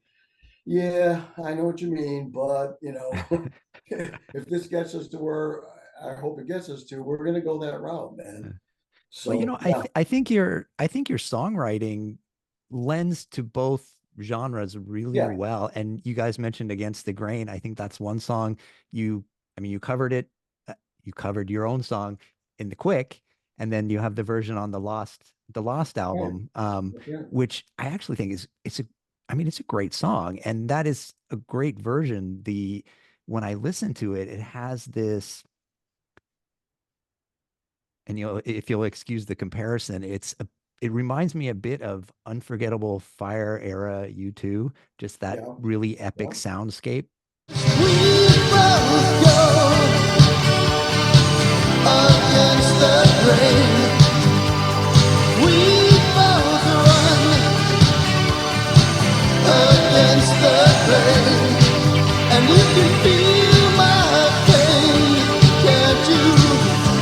yeah, I know what you mean, but you know, if this gets us to where I hope it gets us to, we're gonna go that route, man. Well, you So know, yeah, I think your songwriting lends to both genres really yeah, well. And you guys mentioned Against the Grain. I think that's one song you, I mean, you covered it, you covered your own song in the Quick, and then you have the version on the Lost right, album, yeah, which I actually think I mean, it's a great song, and that is a great version. When I listen to it, it has this, and if you'll excuse the comparison, it reminds me a bit of Unforgettable Fire era U2, just that yeah, really epic yeah. soundscape. We both go against the grain. We both run against the grain. And you can feel my pain, can't you?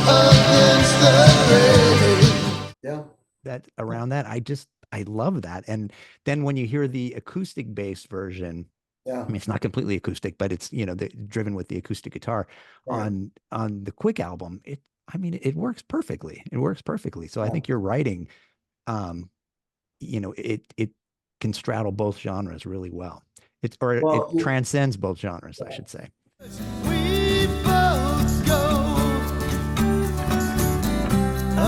Against the grain. Yeah, That around that, I love that. And then when you hear the acoustic bass version, yeah, I mean, it's not completely acoustic, but it's, driven with the acoustic guitar right. on the Quick album. I mean, it works perfectly. It works perfectly. So I Yeah. think your writing, it can straddle both genres really well. It Well, transcends both genres, I should say. We both go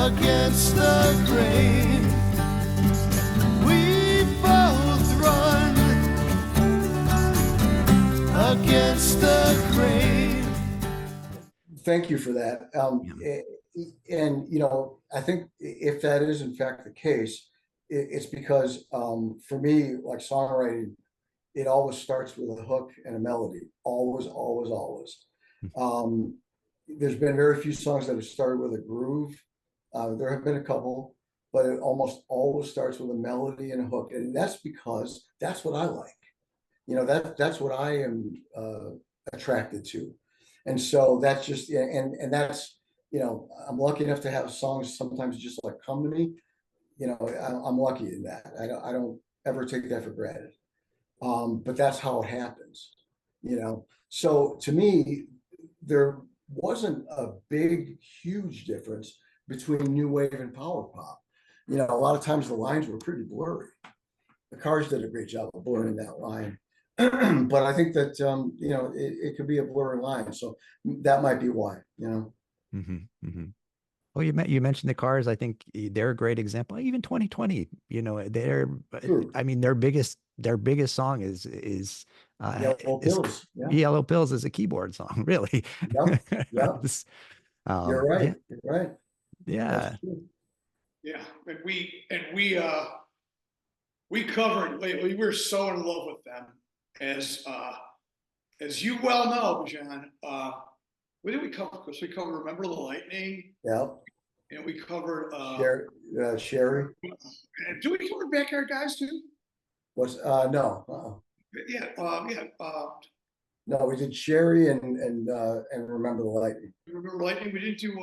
against the grain. We both run against the grain. thank you for that. And you know, I think if that is in fact the case, it's because for me, like songwriting, it always starts with a hook and a melody. Always, always, always. Um, there's been very few songs that have started with a groove. There have been a couple, but it almost always starts with a melody and a hook, and that's because that's what I like. You know, that's what I am attracted to, and so that's just, yeah, and that's, you know, I'm lucky enough to have songs sometimes just like come to me. You know, I'm lucky in that. I don't ever take that for granted. But that's how it happens, you know. So to me, there wasn't a big, huge difference between new wave and power pop. You know, a lot of times the lines were pretty blurry. The Cars did a great job of blurring that line. But I think that you know, it could be a blurry line. So that might be why, you know. Well, you mentioned the Cars. I think they're a great example. Even 2020, True. I mean, their biggest song Yellow is Pills. Yeah. Yellow Pills is a keyboard song, really. Yep. Yep. It's, You're right. yeah, You're right. That's yeah. true. Yeah, and we covered lately. We were so in love with them, as you well know, John. What did we cover? Because we covered Remember the Lightning, Yeah. and we covered Sherry. and do we cover Backyard Guys too? Was no. Yeah, yeah. No, we did Sherry and Remember the Lightning. Remember Lightning? We didn't do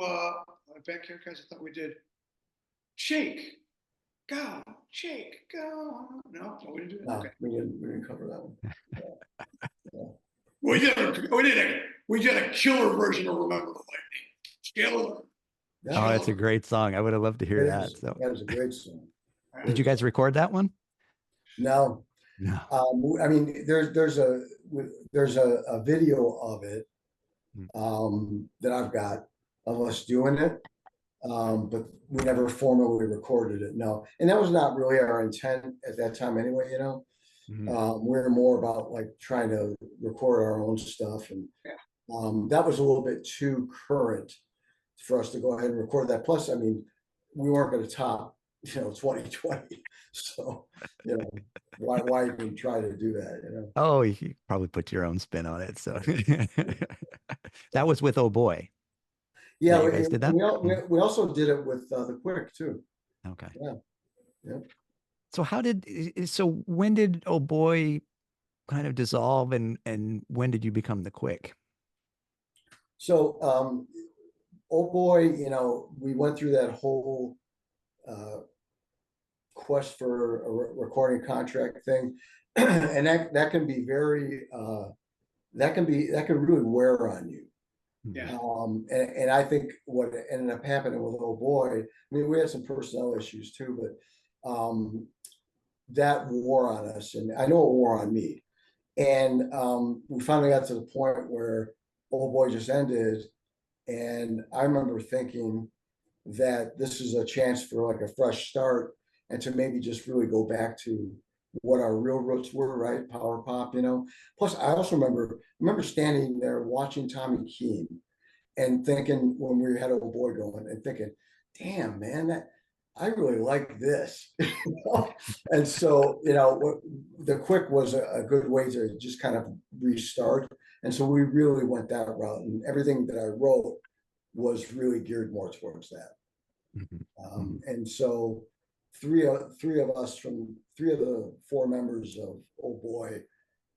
Backyard Guys. I thought we did Shake. Go, Shake, go. No, we didn't do it. No, Okay. we didn't cover that one. Yeah. We did a killer version of Remember the Lightning. Killer. Oh, that's a great song. I would have loved to hear that. So, that is a great song. did you guys record that one? No, No. I mean, there's a video of it that I've got of us doing it, but we never formally recorded it. No, and that was not really our intent at that time anyway. You know, we're more about like trying to record our own stuff, and that was a little bit too current for us to go ahead and record that. Plus, I mean, we weren't going to top, you know, 2020, so you know, why even try to do that? You know. Oh, you probably put your own spin on it. So that was with Oh Boy. Yeah, You guys did that? we also did it with the Quick too. Okay. Yeah. Yeah. So so when did Oh Boy kind of dissolve, and when did you become the Quick? So, oh boy, you know, we went through that whole uh, quest for a recording contract thing, and that can be very that can really wear on you. Yeah. And I think what ended up happening with Oh Boy, I mean, we had some personnel issues too, but that wore on us, and I know it wore on me. And we finally got to the point where Oh Boy just ended, and I remember thinking that this is a chance for like a fresh start, and to maybe just really go back to what our real roots were, right? Power pop, you know. Plus, I also remember standing there watching Tommy Keene and thinking when we had Oh Boy going and thinking, damn man, that I really like this. And so, you know, the Quick was a good way to just kind of restart. And so we really went that route, and everything that I wrote was really geared more towards that. And so three of the four members of Oh Boy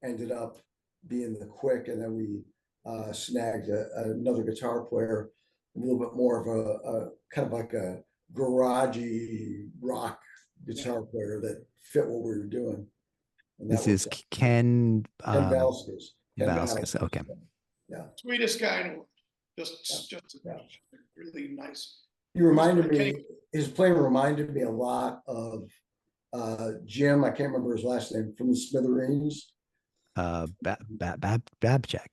ended up being the Quick, and then we snagged another guitar player, a little bit more of a kind of like a garagey rock guitar player that fit what we were doing. And This that is was Ken Ken Vasquez. Vasquez. Okay. Yeah. Sweetest guy in the world. Just Yeah. really nice. You reminded me, his playing reminded me a lot of Jim, I can't remember his last name, from the Smithereens. Babchak.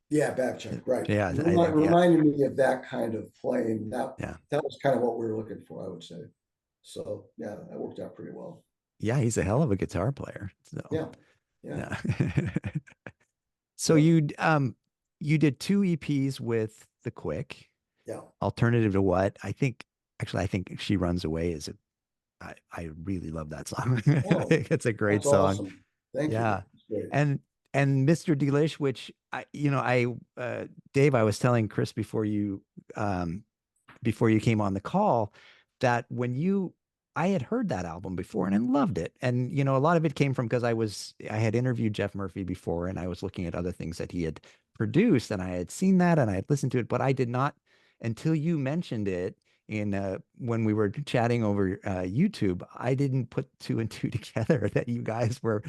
Yeah, Babchak, right. Yeah, I think, Reminded me of that kind of playing. That yeah. that was kind of what we were looking for, I would say. So yeah, that worked out pretty well. Yeah, he's a hell of a guitar player. So Yeah. So Yeah. you did 2 EPs with the Quick. Yeah. Alternative to What? I think She Runs Away is I really love that song. Oh, I think it's a great That's song. awesome. Thank you. Yeah. That's great. And Mr. Delish, which Dave, I was telling Chris before you came on the call that I had heard that album before and I loved it. And, you know, a lot of it came from because I had interviewed Jeff Murphy before, and I was looking at other things that he had produced, and I had seen that and I had listened to it, but I did not, until you mentioned it when we were chatting over YouTube, I didn't put 2 and 2 together that you guys were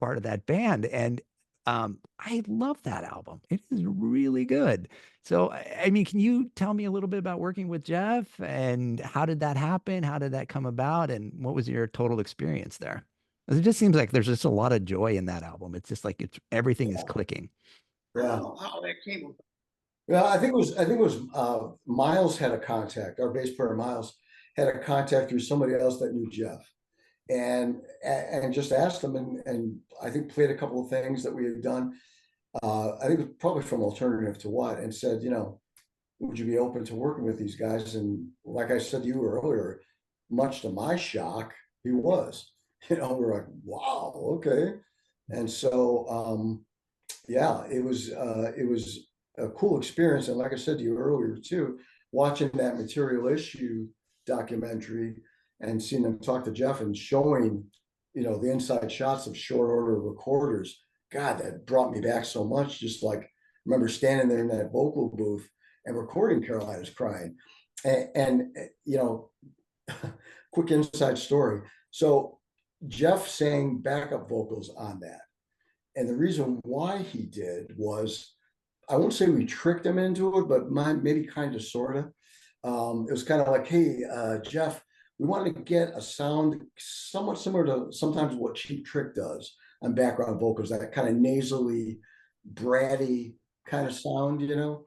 part of that band. And I love that album. It is really good. So, I mean, can you tell me a little bit about working with Jeff, and how did that happen? How did that come about? And what was your total experience there? It just seems like there's just a lot of joy in that album. It's just like everything is clicking. I Yeah. don't know how that came about. Well, I think it was Miles had a contact. Our bass player Miles had a contact through somebody else that knew Jeff, and just asked him, and I think played a couple of things that we had done. I think it was probably from Alternative to What, and said, you know, would you be open to working with these guys? And like I said to you earlier, much to my shock, he was. You know, we're like, wow, okay. And so yeah, it was a cool experience. And like I said to you earlier too, watching that Material Issue documentary and seeing them talk to Jeff and showing, you know, the inside shots of short order recorders, God, that brought me back so much. Just like, remember standing there in that vocal booth and recording Carolina's Crying. And you know, quick inside story. So Jeff sang backup vocals on that. And the reason why he did was, I won't say we tricked him into it, but maybe kind of, sort of. It was kind of like, hey, Jeff, we wanted to get a sound somewhat similar to sometimes what Cheap Trick does on background vocals, that kind of nasally, bratty kind of sound, you know?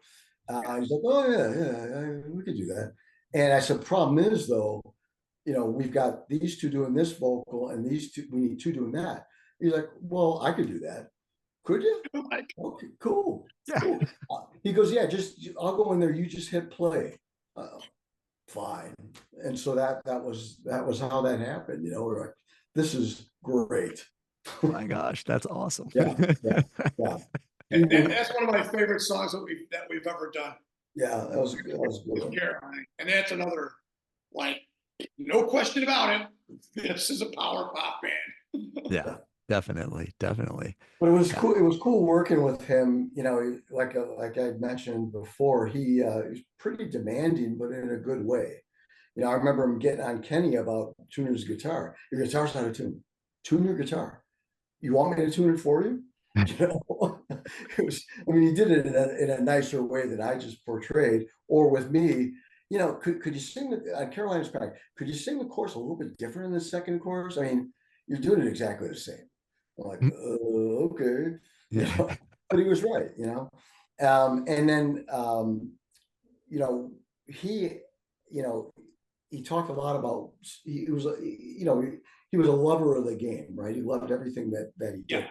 He's like, oh yeah, we could do that. And I said, problem is though, you know, we've got these 2 doing this vocal and these 2, we need 2 doing that. He's like, well, I could do that. Could you? Okay, cool. Cool. He goes, yeah, I'll go in there. You just hit play. Fine. And so that was how that happened. You know, we're like, this is great. Oh my gosh, that's awesome. Yeah. And that's one of my favorite songs that we've ever done. Yeah, that was good. And that's another, like, no question about it. this is a power pop band. Yeah, definitely, definitely. But it was Yeah. cool. It was cool working with him. You know, like I mentioned before, he was pretty demanding, but in a good way. You know, I remember him getting on Kenny about tuning his guitar. Your guitar's not a tune. Tune your guitar. You want me to tune it for you? You know, it was. I mean, he did it in a nicer way than I just portrayed. Or with me, you know, could you sing the Carolina's Back? Could you sing the chorus a little bit different in the second chorus? I mean, you're doing it exactly the same. I'm like, okay, you Yeah. know, but he was right, you know. And then, you know, he, you know, he talked a lot about he was, you know, he was a lover of the game, right? He loved everything that he did. Yeah.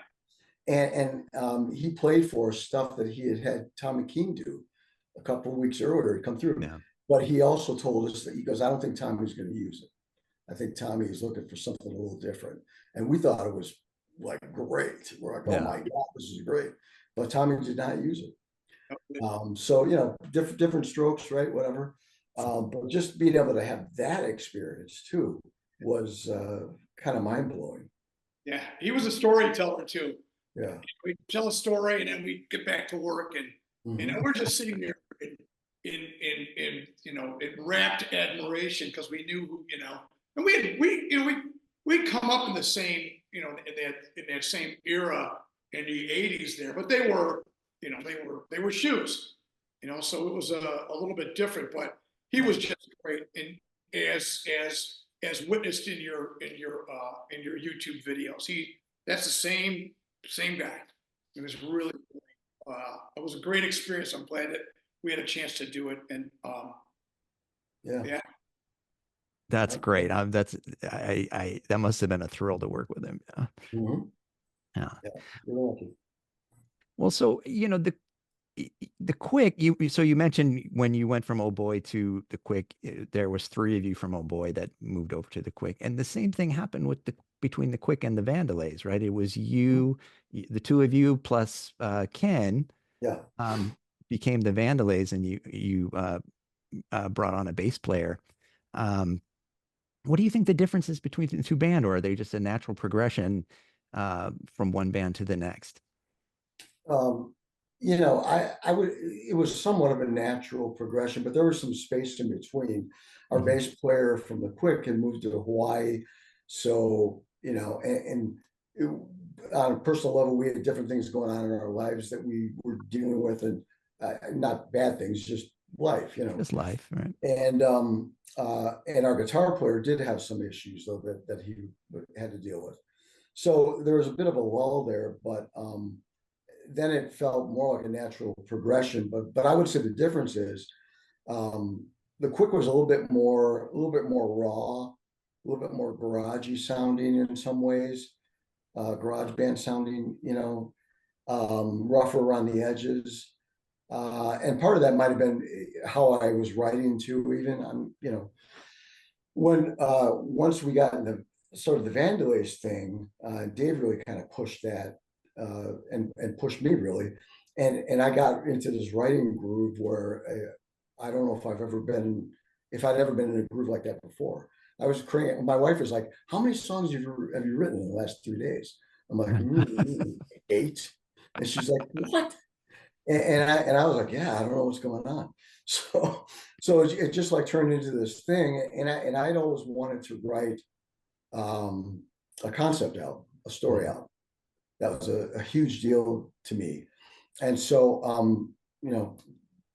And he played for stuff that he had Tommy Keene do a couple of weeks earlier to come through. Yeah. But he also told us that he goes, I don't think Tommy's going to use it. I think Tommy is looking for something a little different. And we thought it was like great. We're like, oh my God, this is great. But Tommy did not use it. So, you know, different strokes, right? Whatever. But just being able to have that experience too was kind of mind blowing. Yeah, he was a storyteller too. Yeah. We'd tell a story and then we'd get back to work, and you know, we're just sitting there in you know, in rapt admiration because we knew who, you know, and we come up in the same, you know, in that same era in the 80s there, but they were, you know, they were shoes, you know, so it was a little bit different, but he was just great, and as witnessed in your YouTube videos, that's the same guy. It was really it was a great experience. I'm glad that we had a chance to do it, and yeah. That's great. That's that must have been a thrill to work with him. Yeah. Yeah. Yeah, you're lucky. Well, so you know the Quick. So you mentioned when you went from Oh Boy to the Quick, there was 3 of you from Oh Boy that moved over to the Quick, and the same thing happened with between the Quick and the Vandalays, right? It was you, the 2 of you plus Ken, Yeah. became the Vandalays, and you brought on a bass player. What do you think the difference is between the 2 bands, or are they just a natural progression from one band to the next? You know, I would, it was somewhat of a natural progression, but there was some space in between. Our bass player from the Quick had moved to Hawaii. So, you know, and on a personal level, we had different things going on in our lives that we were dealing with, and not bad things, just life, you know. Just life, right? And our guitar player did have some issues though that he had to deal with. So there was a bit of a lull there, but then it felt more like a natural progression. But I would say the difference is the Quick was a little bit more raw, a little bit more garagey sounding in some ways, garage band sounding, you know, rougher around the edges. And part of that might have been how I was writing too, even you know, when once we got into sort of the Vandalays thing, Dave really kind of pushed that and pushed me really, and I got into this writing groove where I don't know if I'd ever been in a groove like that before. I was cranking. My wife was like, "How many songs have you written in the last 3 days?" I'm like, 8, and she's like, "What?" And I was like, yeah, I don't know what's going on. So it just like turned into this thing. And I'd always wanted to write a concept album, a story album. That was a huge deal to me. And so, you know,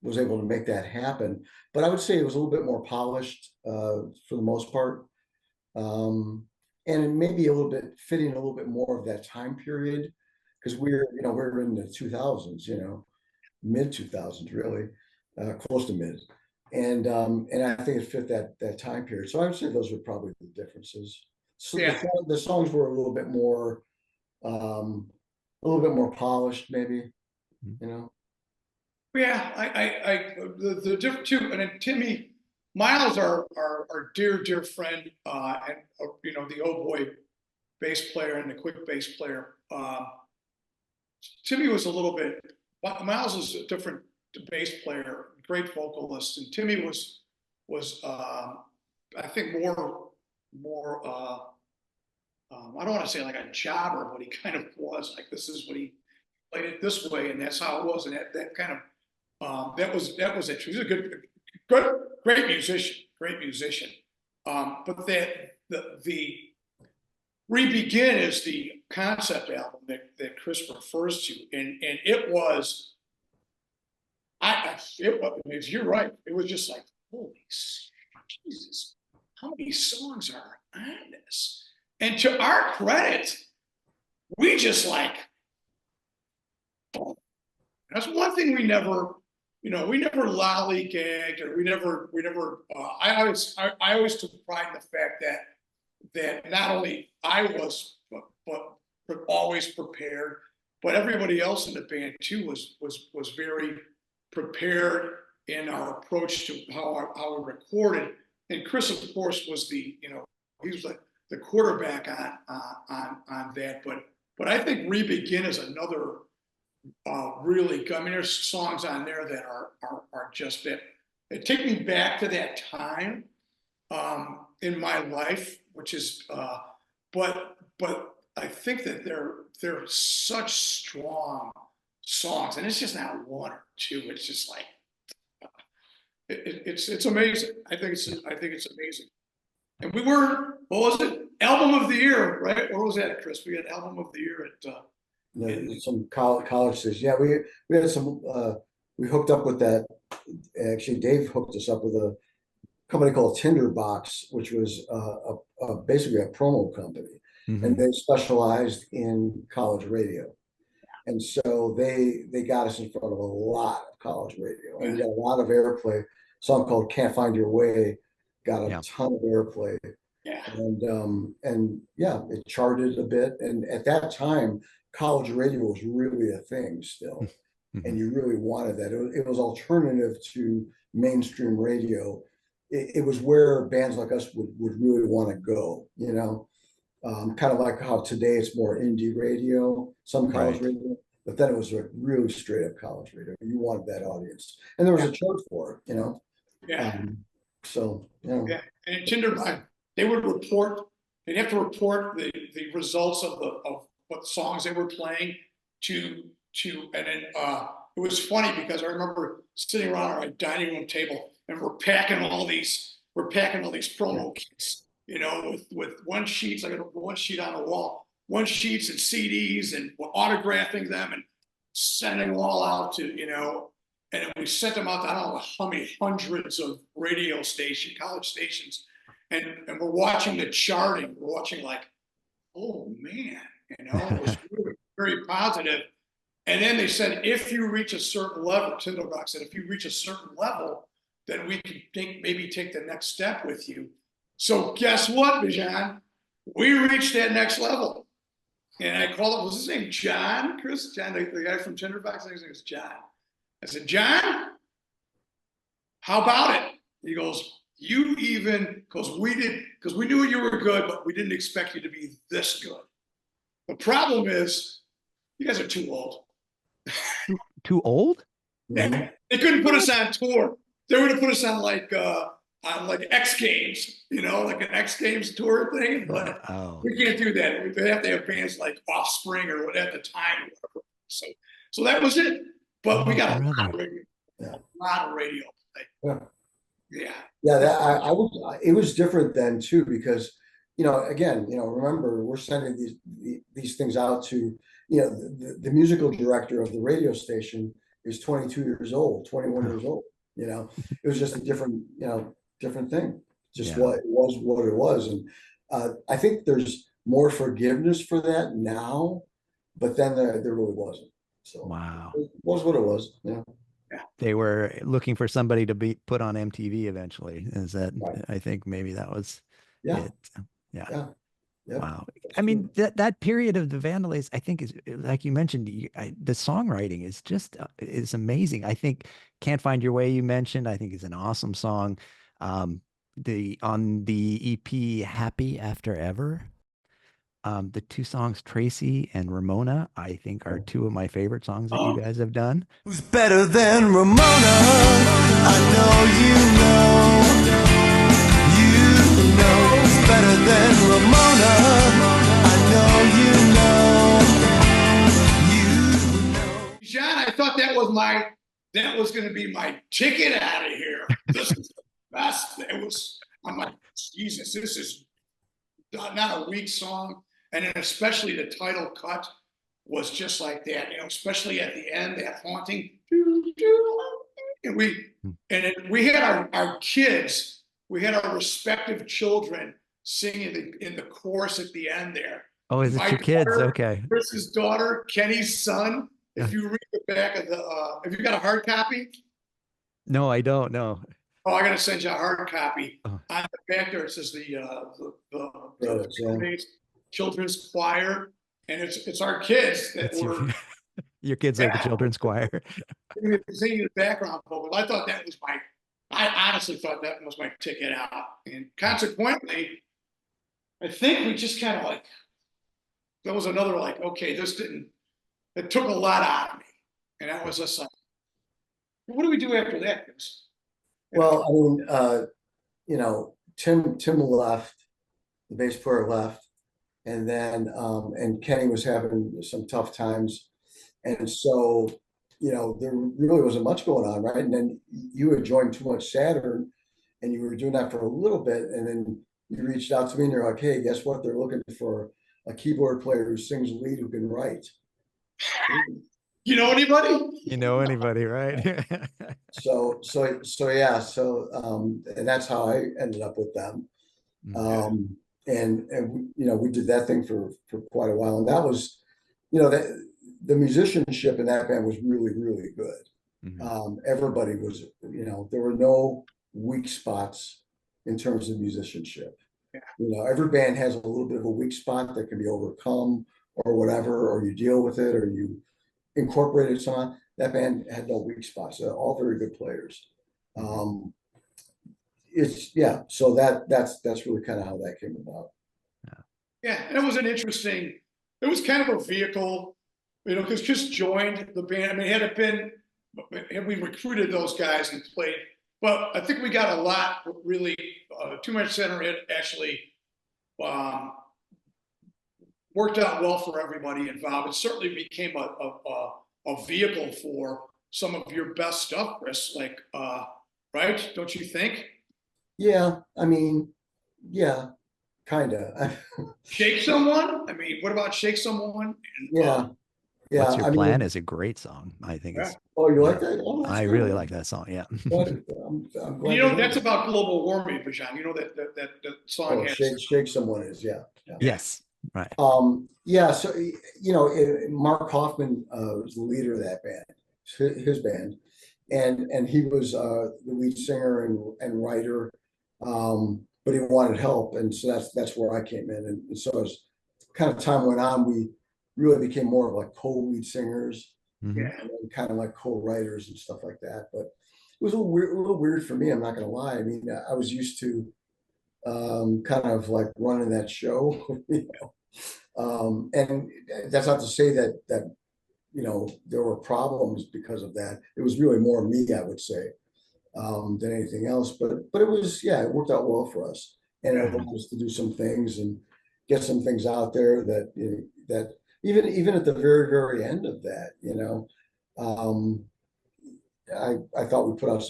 was able to make that happen. But I would say it was a little bit more polished for the most part. And maybe a little bit fitting a little bit more of that time period, because we're in the 2000s, you know, mid 2000s really, close to mid, and I think it fit that time period. So I would say those were probably the differences. So Yeah. the songs were a little bit more polished, maybe, you know. Yeah, the different too, and then Timmy Miles, our dear friend, and you know, the Oh Boy bass player and the Quick bass player. Timmy was a little bit. Miles is a different bass player, great vocalist, and Timmy was I think more more I don't want to say like a jobber, but he kind of was like, this is what he played it this way, and that's how it was, and that kind of that was it. He was a good, great musician. But the Re-Begin is the concept album that Chris refers to, and it was, you're right. It was just like, holy Jesus, how many songs are on this? And to our credit, we just like, that's one thing we never lollygagged, or we never. I always took pride in the fact that not only I was, but always prepared, but everybody else in the band too was very prepared in our approach to how we recorded. And Chris, of course, was he was like the quarterback on that. But I think Re-Begin is another really good. I mean, there's songs on there that are just that. It take me back to that time in my life, which is but I think that they're such strong songs, and it's just not one or two. It's just like it's amazing. I think it's amazing. And we were, what was it? Album of the year, right? Where was that, Chris? We had album of the year at some college station. Yeah, we had some. We hooked up with that. Actually, Dave hooked us up with a company called Tinderbox, which was basically a promo company, and they specialized in college radio. And so they got us in front of a lot of college radio, and we got a lot of airplay. A song called "Can't Find Your Way" got a ton of airplay. Yeah. And yeah, it charted a bit. And at that time, college radio was really a thing still. And you really wanted that. It was alternative to mainstream radio. It was where bands like us would really want to go, kind of like how today it's more indie radio, some college radio, but then it was like really straight up college radio. You wanted that audience. And there was a chart for it, Yeah. So, Yeah. And Tinderbox, they'd have to report the results of what songs they were playing and then it was funny because I remember sitting around our dining room table and we're packing all these promo kits, with one sheets, I got one sheet on the wall, one sheets and CDs, and we're autographing them and sending them all out to, and then we sent them out to I don't know how many hundreds of college stations, and we're watching the charting. We're watching like, oh man, it was really very positive. And then they said, if you reach a certain level, Tinderbox said, if you reach a certain level, then we can maybe take the next step with you. So guess what, Bijan? We reached that next level. And I called him, was his name John? Chris? John, the guy from Tinderbox? I think his name was John. I said, John, how about it? He goes, because we knew you were good, but we didn't expect you to be this good. The problem is, you guys are too old. Too old? Yeah, they couldn't put us on tour. They were going to put us on like X Games, like an X Games tour thing. But we can't do that. They have to have bands like Offspring or what at the time. Or whatever. So that was it. But we got a lot of radio play. It was different then too, because again, remember, we're sending these things out to the musical director of the radio station is 22 years old, 21 years old. It was just a different thing. Just what it was. And I think there's more forgiveness for that now, but then there really wasn't. So wow, it was what it was. Yeah. They were looking for somebody to be put on MTV eventually. Is that Right. I think maybe that was Yeah. it. Yeah. Wow. I mean, that period of the Vandalays, I think, is like you mentioned, the songwriting is just is amazing. I think "Can't Find Your Way" you mentioned, I think is an awesome song. On the EP "Happy After Ever," the two songs "Tracy" and "Ramona," I think are two of my favorite songs that you guys have done. Who's better than Ramona? I know you know. You know who's better than that was going to be my ticket out of here. This is the best. I'm like, Jesus, this is not a weak song. And then especially the title cut was just like that, especially at the end, that haunting. And we had our kids, we had our respective children singing in the chorus at the end there. Oh, is it My your kids? daughter, Okay. Chris's daughter, Kenny's son. If you read the back of if you got a hard copy. No, I don't know. Oh, I gotta send you a hard copy. Oh. On the back there, it says the Yeah. children's choir, and it's our kids that That's were your kids are the children's choir. singing the background vocals. I thought that was I honestly thought that was my ticket out, and consequently, I think we just kind of like that was another like, okay, it took a lot out of me, and that was just like, what do we do after that? Well, I mean, Tim left, the bass player left, and then and Kenny was having some tough times, and so there really wasn't much going on, right? And then you had joined Too Much Saturn, and you were doing that for a little bit, and then you reached out to me, and you're like, "Hey, guess what? They're looking for a keyboard player who sings lead who can write." You know anybody? You know anybody, right? So yeah, and that's how I ended up with them. And we did that thing for quite a while, and that was, the musicianship in that band was really, really good. Everybody was, there were no weak spots in terms of musicianship. Yeah. Every band has a little bit of a weak spot that can be overcome or whatever, or you deal with it, or you incorporate it somehow. That band had no weak spots. They're all very good players. So that's really kind of how that came about. Yeah, and it was it was kind of a vehicle, because Chris joined the band. I mean, had we recruited those guys and played, but I think we got a lot really, Too Much Saturn had actually worked out well for everybody involved. It certainly became a vehicle for some of your best stuff, Chris, like, right? Don't you think? Yeah, I mean, yeah, kind of. Shake Someone? I mean, what about Shake Someone? Yeah. What's Your Plan is a great song. I think it's. Oh, you like that? Oh, I really like that song. Yeah. I'm glad that's about global warming, Bajan. You know that song has. Shake Someone is, yeah. Yes. Right. Yeah. So, Mark Hoffman was the leader of that band, his band, and he was the lead singer and writer, but he wanted help, and so that's where I came in, and so as kind of time went on, we really became more of like co-lead singers, and then kind of like co-writers and stuff like that. But it was a little weird for me. I'm not going to lie. I mean, I was used to kind of like running that show, and that's not to say that there were problems because of that. It was really more me, I would say, than anything else. But it was, it worked out well for us, and it allowed us to do some things and get some things out there that that even at the very, very end of that, I thought we put out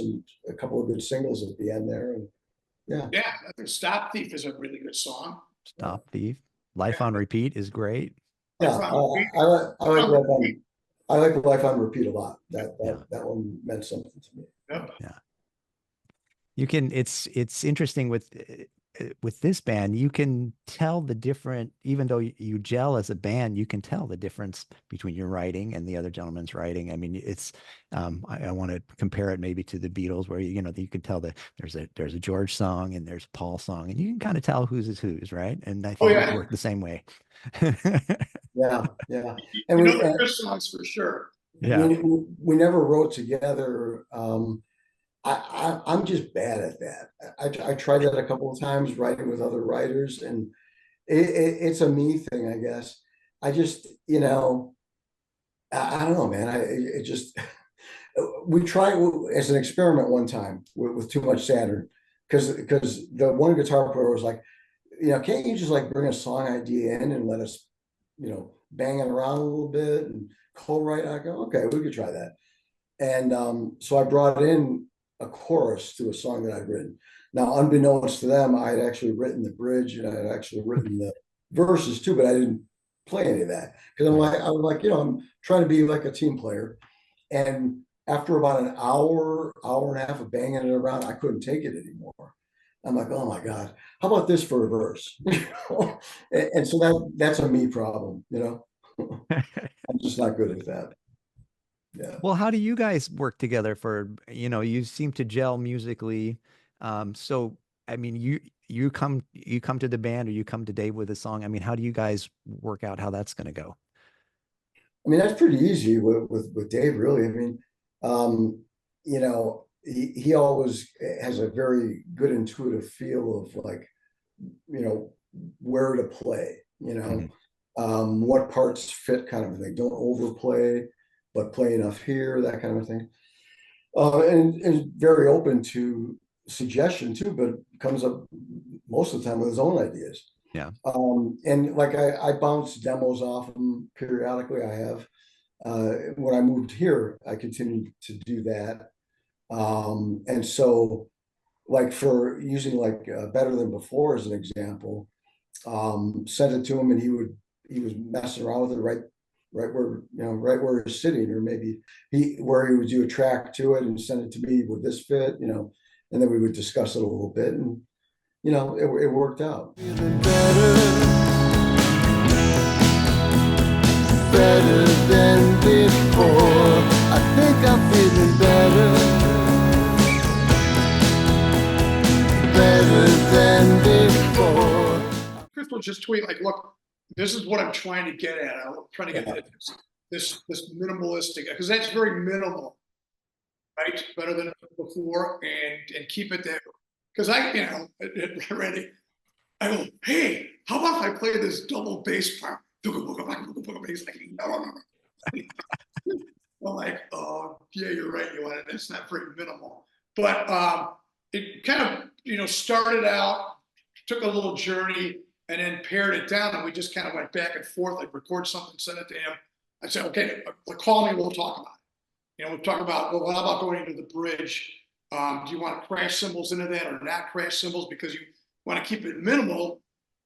a couple of good singles at the end there, and I think Stop Thief is a really good song. Stop Thief. Life on Repeat is great. Yeah, I like Life on Repeat a lot. That one meant something to me. Yeah. You can. It's interesting with this band. You can tell the different, even though you gel as a band, you can tell the difference between your writing and the other gentleman's writing. I mean, it's. I want to compare it maybe to the Beatles, where you can tell that there's a George song and there's a Paul song, and you can kind of tell whose is whose, right? And I think it worked the same way. Yeah. And we Chris songs for sure. Yeah. We never wrote together. I'm just bad at that. I tried that a couple of times, writing with other writers, and it's a me thing, I guess. I just, I don't know, man. We tried as an experiment one time with Too Much Saturn, because the one guitar player was like, can't you just like bring a song idea in and let us, bang it around a little bit and co-write? I go, okay, we could try that. And so I brought in a chorus to a song that I'd written. Now, unbeknownst to them, I had actually written the bridge and I had actually written the verses too, but I didn't play any of that because I'm like, I'm trying to be like a team player. And after about an hour and a half of banging it around, I couldn't take it anymore. I'm like, oh my God, how about this for a verse? And so that's a me problem, I'm just not good at that. Yeah. Well, how do you guys work together for, you seem to gel musically. So I mean, you come to the band or you come to Dave with a song. I mean, how do you guys work out how that's going to go? I mean, that's pretty easy with Dave, really. I mean, he always has a very good intuitive feel of like, where to play, Mhm. What parts fit kind of thing. Don't overplay, but play enough here, that kind of thing. And very open to suggestion too, but comes up most of the time with his own ideas. Yeah. And like I bounce demos off him periodically. I have. When I moved here, I continued to do that. And so, like for using like Better Than Before as an example, sent it to him, and he was messing around with it right where he's sitting, or maybe where he would do a track to it and send it to me. Would this fit? And then we would discuss it a little bit, and it worked out. Better than before. I think I'm feeling better. Better than before. Chris will just tweet like, look, this is what I'm trying to get at. I'm trying to get at this minimalistic, because that's very minimal, right? Better than before, and keep it there. Because Randy, I go, hey, how about if I play this double bass part? He's like, no. I'm like, oh yeah, you're right. It's not very minimal, but it kind of started out, took a little journey, and then pared it down, and we just kind of went back and forth, like record something, send it to him. I said, okay, call me, we'll talk about it. We'll talk about, well, how about going into the bridge? Do you want crash cymbals into that or not crash cymbals? Because you want to keep it minimal,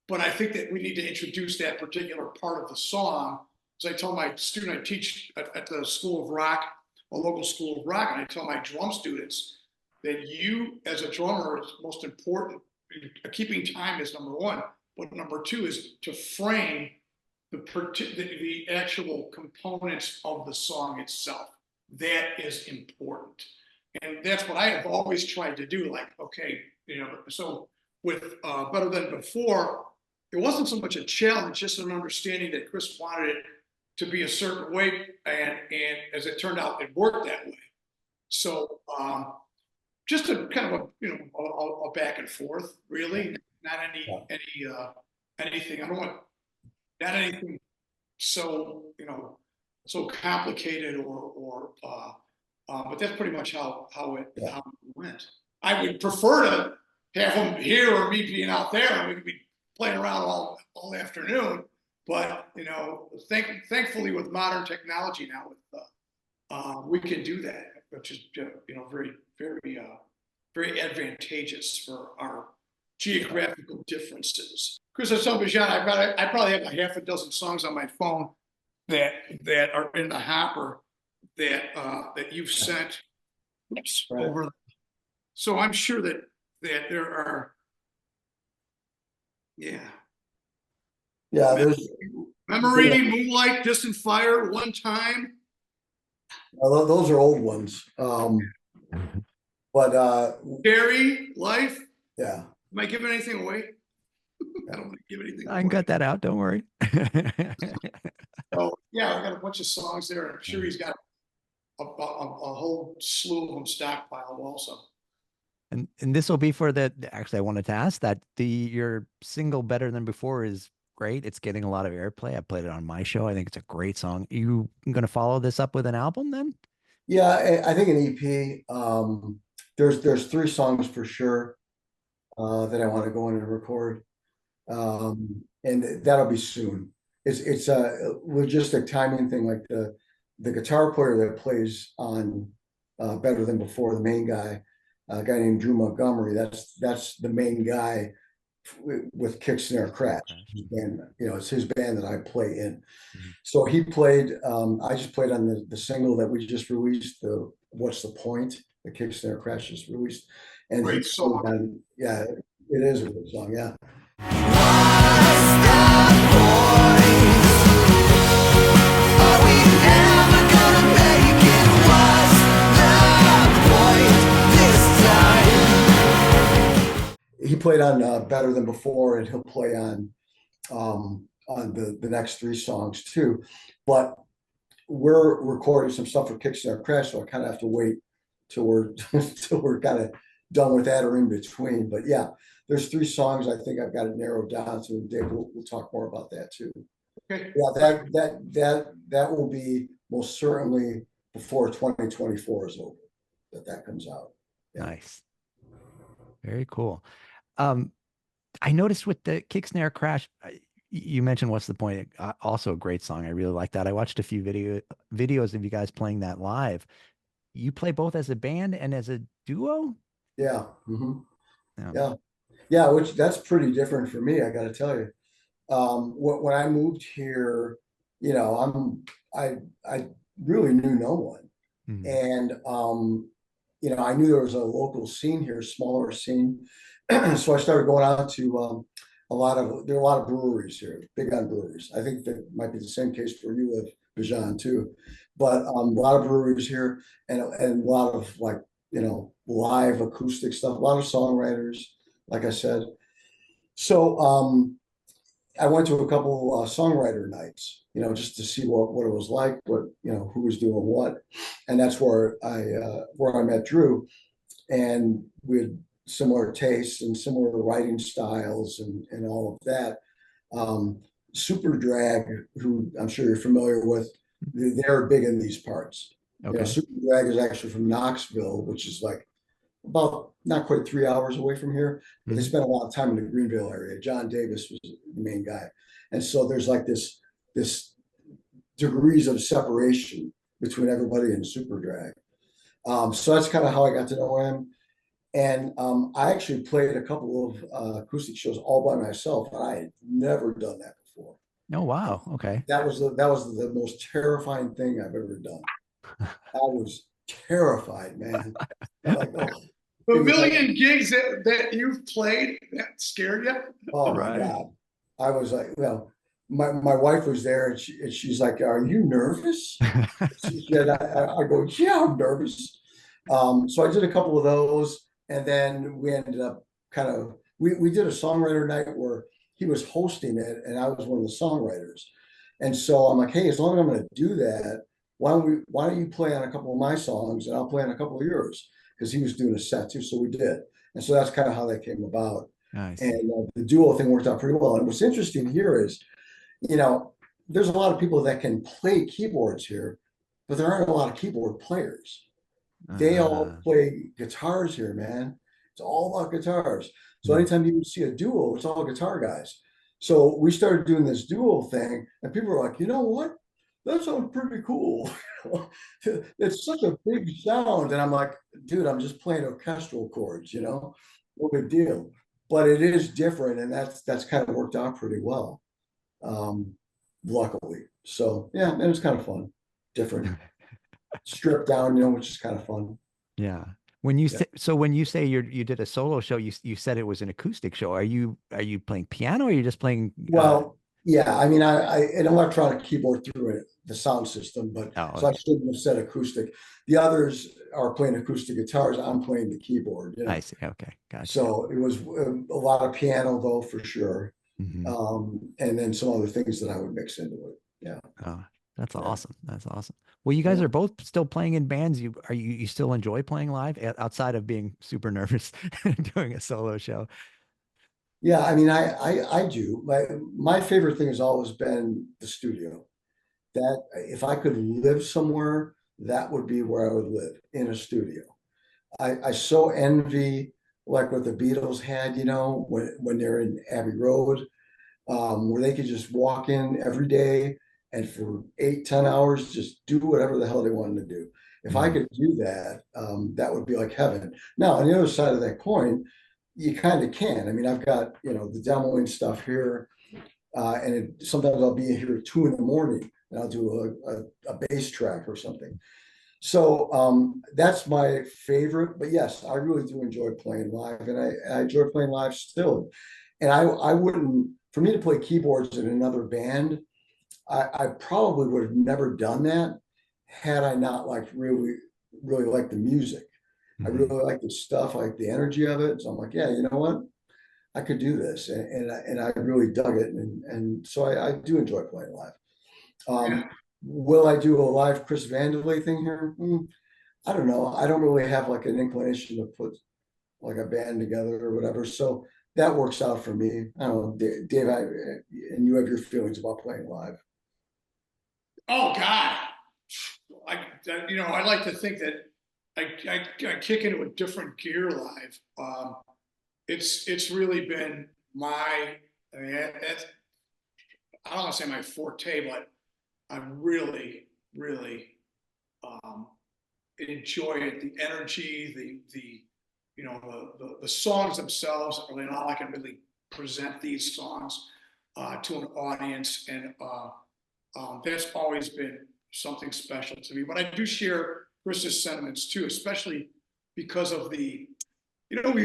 but I think that we need to introduce that particular part of the song. As I tell my student, I teach at the School of Rock, a local School of Rock, and I tell my drum students that you, as a drummer, is most important. Keeping time is number one, but number two is to frame the actual components of the song itself. That is important, and that's what I have always tried to do. Like, okay, so with Better Than Before, it wasn't so much a challenge, just an understanding that Chris wanted it to be a certain way, and as it turned out, it worked that way. So just a kind of a back and forth, really, not anything. I don't want not anything so so complicated but that's pretty much how it went. I would prefer to have him here or me being out there, and we could be playing around all afternoon. But thankfully, with modern technology now, we can do that, which is very very advantageous for our geographical differences. Chris, I probably have a half a dozen songs on my phone that are in the hopper that you've sent over. So I'm sure that there are, There's Memory, Moonlight, Distant Fire, One Time. Those are old ones. But Carrie, Life. Yeah. Am I giving anything away? I don't want to give anything away. I can cut that out. Don't worry. So yeah, I got a bunch of songs there. I'm sure he's got a whole slew of them stockpiled also. And this will be for actually, I wanted to ask that your single Better Than Before is great. It's getting a lot of airplay. I played it on my show. I think it's a great song. You going to follow this up with an album then? Yeah, I think an EP. There's 3 songs for sure that I want to go in and record, and that'll be soon. It's a logistic timing thing. Like the guitar player that plays on Better Than Before, the main guy, a guy named Drew Montgomery. That's the main guy with Kick, Snare, Crash. And it's his band that I play in. So he played. I just played on the single that we just released. The What's the Point? The Kick, Snare, Crash just released. And Great song. yeah, it is a good song. Yeah. He played on Better Than Before, and he'll play on the next 3 songs too. But we're recording some stuff for Kick, Snare, Crash, so I kind of have to wait till we're till we're kind of done with that or in between. But yeah, there's 3 songs I think I've got it narrowed down to. Dave, we'll talk more about that too. Okay. Yeah, that will be most certainly before 2024 is over. That comes out. Yeah. Nice. Very cool. I noticed with the Kick, Snare, Crash, you mentioned What's the Point? Also a great song. I really like that. I watched a few videos of you guys playing that live. You play both as a band and as a duo? Yeah. Yeah, which that's pretty different for me, I got to tell you. When I moved here, I really knew no one. And I knew there was a local scene here, smaller scene. So I started going out to there are a lot of breweries here, big on breweries. I think that might be the same case where you live, Bijan, too. But a lot of breweries here, and a lot of live acoustic stuff, a lot of songwriters, like I said. So I went to a couple songwriter nights, just to see what it was like, who was doing what. And that's where I met Drew, and we had similar tastes and similar writing styles and all of that. Super Drag, who I'm sure you're familiar with, they're big in these parts. Okay. Super Drag is actually from Knoxville, which is like about not quite 3 hours away from here, but they spent a lot of time in the Greenville area. John Davis was the main guy. And so there's like this degrees of separation between everybody in Super Drag. So that's kind of how I got to know him. And I actually played a couple of acoustic shows all by myself, and I had never done that before. Oh, wow. Okay. That was the most terrifying thing I've ever done. I was terrified, man. Like, the million gigs that you've played that scared you? Oh my God. I was like, my wife was there, and she's like, "Are you nervous?" She said, I go, "Yeah, I'm nervous." So I did a couple of those, and then we ended up we did a songwriter night where he was hosting it, and I was one of the songwriters. And so I'm like, "Hey, as long as I'm going to do that, why don't you play on a couple of my songs, and I'll play on a couple of yours?" Because he was doing a set too, so we did. And so that's kind of how that came about. Nice. And the duo thing worked out pretty well. And what's interesting here is, there's a lot of people that can play keyboards here, but there aren't a lot of keyboard players. They all play guitars here, man. It's all about guitars. So anytime you see a duo, it's all guitar guys. So we started doing this duo thing, and people were like, "You know what? That sounds pretty cool." It's such a big sound. And I'm like, "Dude, I'm just playing orchestral chords, no big deal." But it is different, and that's kind of worked out pretty well, luckily. So yeah, it was kind of fun, different, stripped down, which is kind of fun. Yeah. When you say you did a solo show, you said it was an acoustic show. Are you playing piano, or are you just playing? Well, yeah, I mean, I an electronic keyboard through the sound system, but so I shouldn't have said acoustic. The others are playing acoustic guitars. I'm playing the keyboard. I see. Okay, gotcha. So it was a lot of piano, though, for sure, and then some other things that I would mix into it. Yeah. Oh, that's awesome. That's awesome. Well, you guys are both still playing in bands. You still enjoy playing live outside of being super nervous and doing a solo show? Yeah, I mean, I do. My favorite thing has always been the studio. That if I could live somewhere, that would be where I would live, in a studio. I so envy like what the Beatles had, when they're in Abbey Road, where they could just walk in every day and for 8-10 hours just do whatever the hell they wanted to do. If I could do that, that would be like heaven. Now, on the other side of that coin, you kind of can. I mean, I've got, the demoing stuff here, and sometimes I'll be here at 2 a.m. and I'll do a bass track or something. So that's my favorite. But yes, I really do enjoy playing live, and I enjoy playing live still. And I wouldn't, for me to play keyboards in another band, I probably would have never done that had I not really liked the music. I really like the stuff, I like the energy of it. So I'm like, yeah, you know what? I could do this. And I really dug it. And so I do enjoy playing live. Will I do a live Chris Vandalay thing here? I don't know. I don't really have like an inclination to put like a band together or whatever. So that works out for me. I don't know, Dave, and you have your feelings about playing live. Oh God, I like to think that I kick into a different gear live. It's really been I don't want to say my forte, but I really enjoy it. The energy, the songs themselves. I mean, how I can really present these songs to an audience, and that's always been something special to me. But I do share Chris's sentiments too, especially because of we've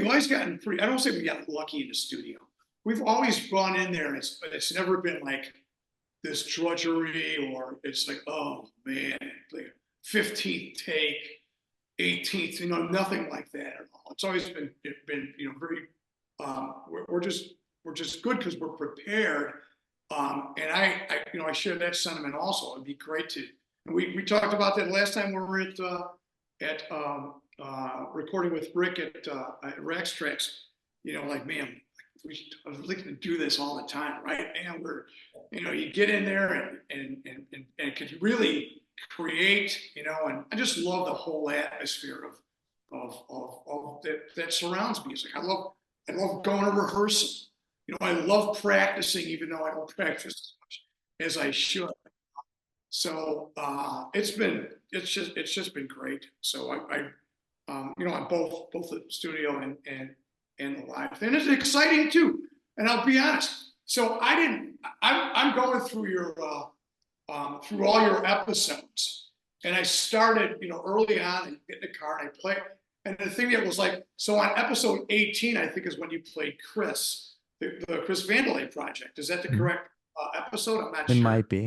always gotten pretty, I don't say we got lucky in the studio. We've always gone in there, and it's never been like this drudgery, or it's like, oh man, like 15th take, 18th, nothing like that at all. It's always been very, we're just good because we're prepared. And I share that sentiment also. It'd be great to, and we talked about that last time we were at recording with Rick at Rex Tracks. Like, man, I was looking to do this all the time, right? And you get in there and could really create, and I just love the whole atmosphere of that surrounds music. I love going to rehearsal. I love practicing, even though I don't practice as much as I should. So it's just been great. So I on both the studio and the live, and it's exciting too. And I'll be honest. So I'm going through through all your episodes, and I started early on and get in the car and I play. And the thing that was like, so on episode 18, I think is when you played Chris. The Chris Vandalay Project. Is that the correct episode? I'm not sure. It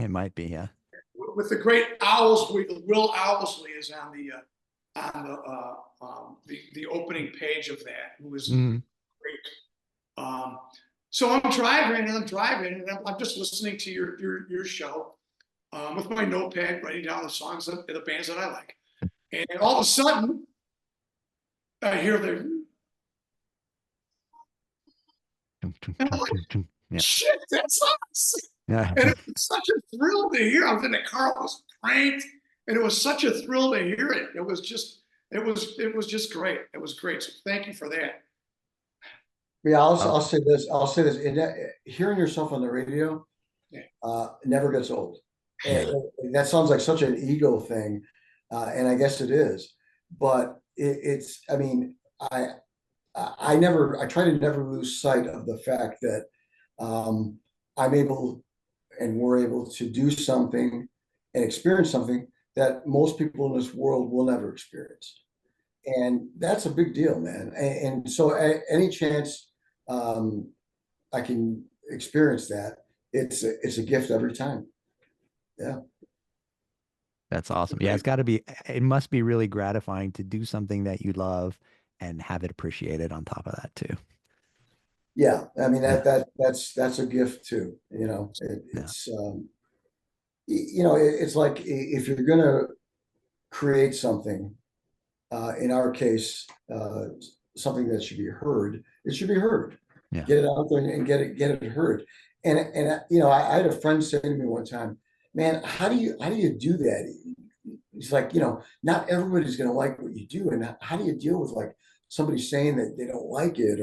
might be, yeah. With the great Owlsley, Will Owlsley is on the opening page of that, who was great. So I'm driving, and I'm just listening to your show with my notepad, writing down the songs of the bands that I like. And all of a sudden, I hear yeah. Shit, that's us. Yeah. And it was such a thrill to hear. I was in the car, I was cranked, and it was such a thrill to hear it. It was just great. It was great. So thank you for that. Yeah, I'll say this. Hearing yourself on the radio never gets old. And that sounds like such an ego thing, and I guess it is. But it's. I mean, I try to never lose sight of the fact that I'm able and we're able to do something and experience something that most people in this world will never experience. And that's a big deal, man. And so any chance I can experience that, it's a gift every time. Yeah. That's awesome. Yeah, it must be really gratifying to do something that you love and have it appreciated on top of that too. Yeah, I mean that's a gift too. It's it's like if you're gonna create something, in our case, something that should be heard, it should be heard. Yeah. Get it out there and get it heard. And I had a friend say to me one time, man, how do you do that? He's like, not everybody's gonna like what you do, and how do you deal with like somebody saying that they don't like it,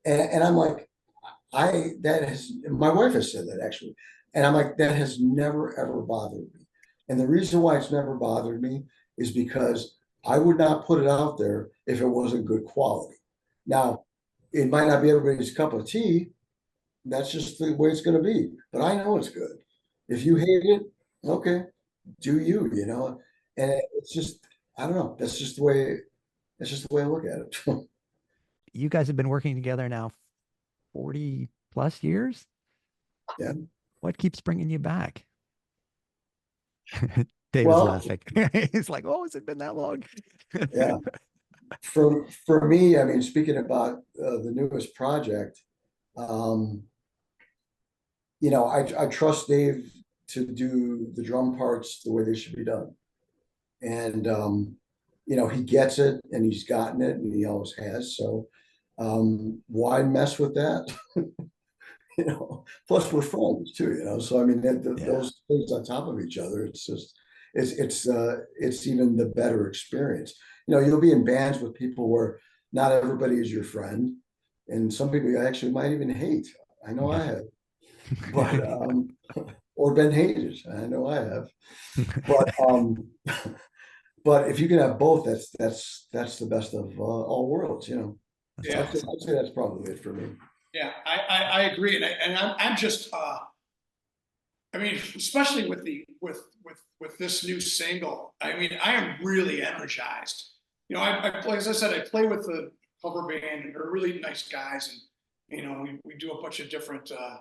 and I'm like, my wife has said that actually, and I'm like, that has never ever bothered me, and the reason why it's never bothered me is because I would not put it out there if it wasn't good quality. Now, it might not be everybody's cup of tea. That's just the way it's going to be. But I know it's good. If you hate it, okay, do you, you know? And it's just, I don't know. That's just the way I look at it. You guys have been working together now 40 plus years. Yeah. What keeps bringing you back? Dave is Well, laughing. He's like, oh, has it been that long? yeah. For me, I mean, speaking about the newest project, you know, I trust Dave to do the drum parts the way they should be done. And you know, he gets it and he's gotten it and he always has. So why mess with that? You know, plus we're friends too, you know. So I mean those things on top of each other, it's just it's even the better experience. You know, you'll be in bands with people where not everybody is your friend, and some people you actually might even hate. I know I have. But or been hated. I know I have. But but if you can have both, that's the best of all worlds, you know. Yeah. I'd say that's probably it for me. Yeah, I agree, and I'm just I mean, especially with this new single, I mean, I am really energized. You know, I play, as I said, I play with the cover band, and they're really nice guys, and you know, we do a bunch of different a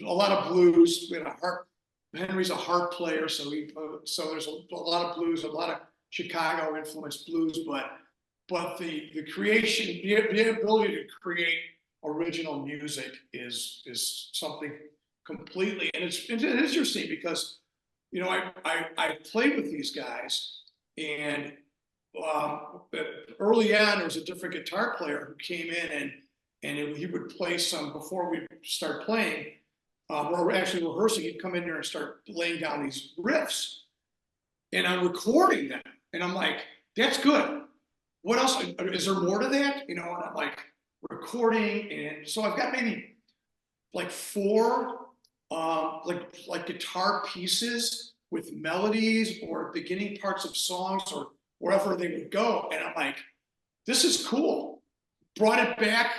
lot of blues. We had a harp. Henry's a harp player, so there's a lot of blues, a lot of Chicago influenced blues, but the creation, the ability to create original music is something completely, and it's interesting because, you know, I played with these guys, and early on there was a different guitar player who came in and he would play some before we start playing. We're actually rehearsing. He'd come in there and start laying down these riffs, and I'm recording them, and I'm like, "That's good. What else? Is there more to that?" You know, and I'm like recording, and so I've got maybe like four like guitar pieces with melodies or beginning parts of songs or wherever they would go, and I'm like, "This is cool." Brought it back,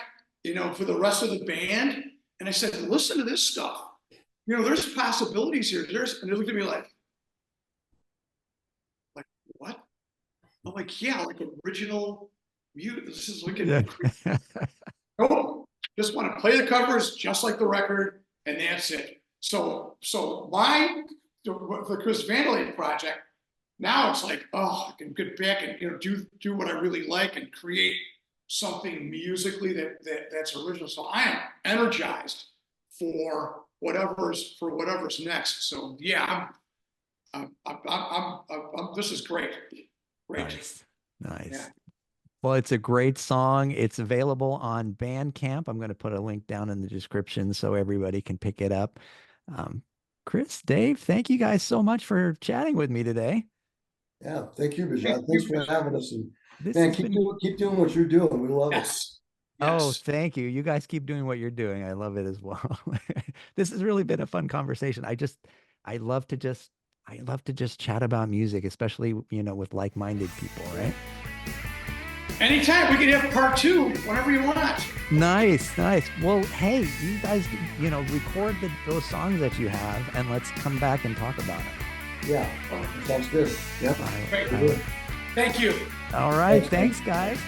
you know, for the rest of the band. And I said, listen to this stuff. You know, there's possibilities here. And they looked at me like, what? I'm like, yeah, like original music. This is like oh, just want to play the covers just like the record, and that's it. So the Chris Vandalay Project, now it's like, oh, I can get back and, you know, do what I really like and create something musically that's original. So I am energized for whatever's next. So yeah, I'm this is great. Nice. Yeah. Well, it's a great song. It's available on Bandcamp. I'm going to put a link down in the description so everybody can pick it up. Chris, Dave, thank you guys so much for chatting with me today. Yeah, thank you, Bijan. Thanks for having us. And This man, has been... keep doing what you're doing. We love it. Oh, thank you. You guys keep doing what you're doing. I love it as well. This has really been a fun conversation. I love to just chat about music, especially, you know, with like-minded people, right? Anytime. We can have part 2 whenever you want. Nice. Well, hey, you guys, you know, record those songs that you have, and let's come back and talk about it. Yeah, sounds good. Yeah. Thank you. All right. Thanks, guys.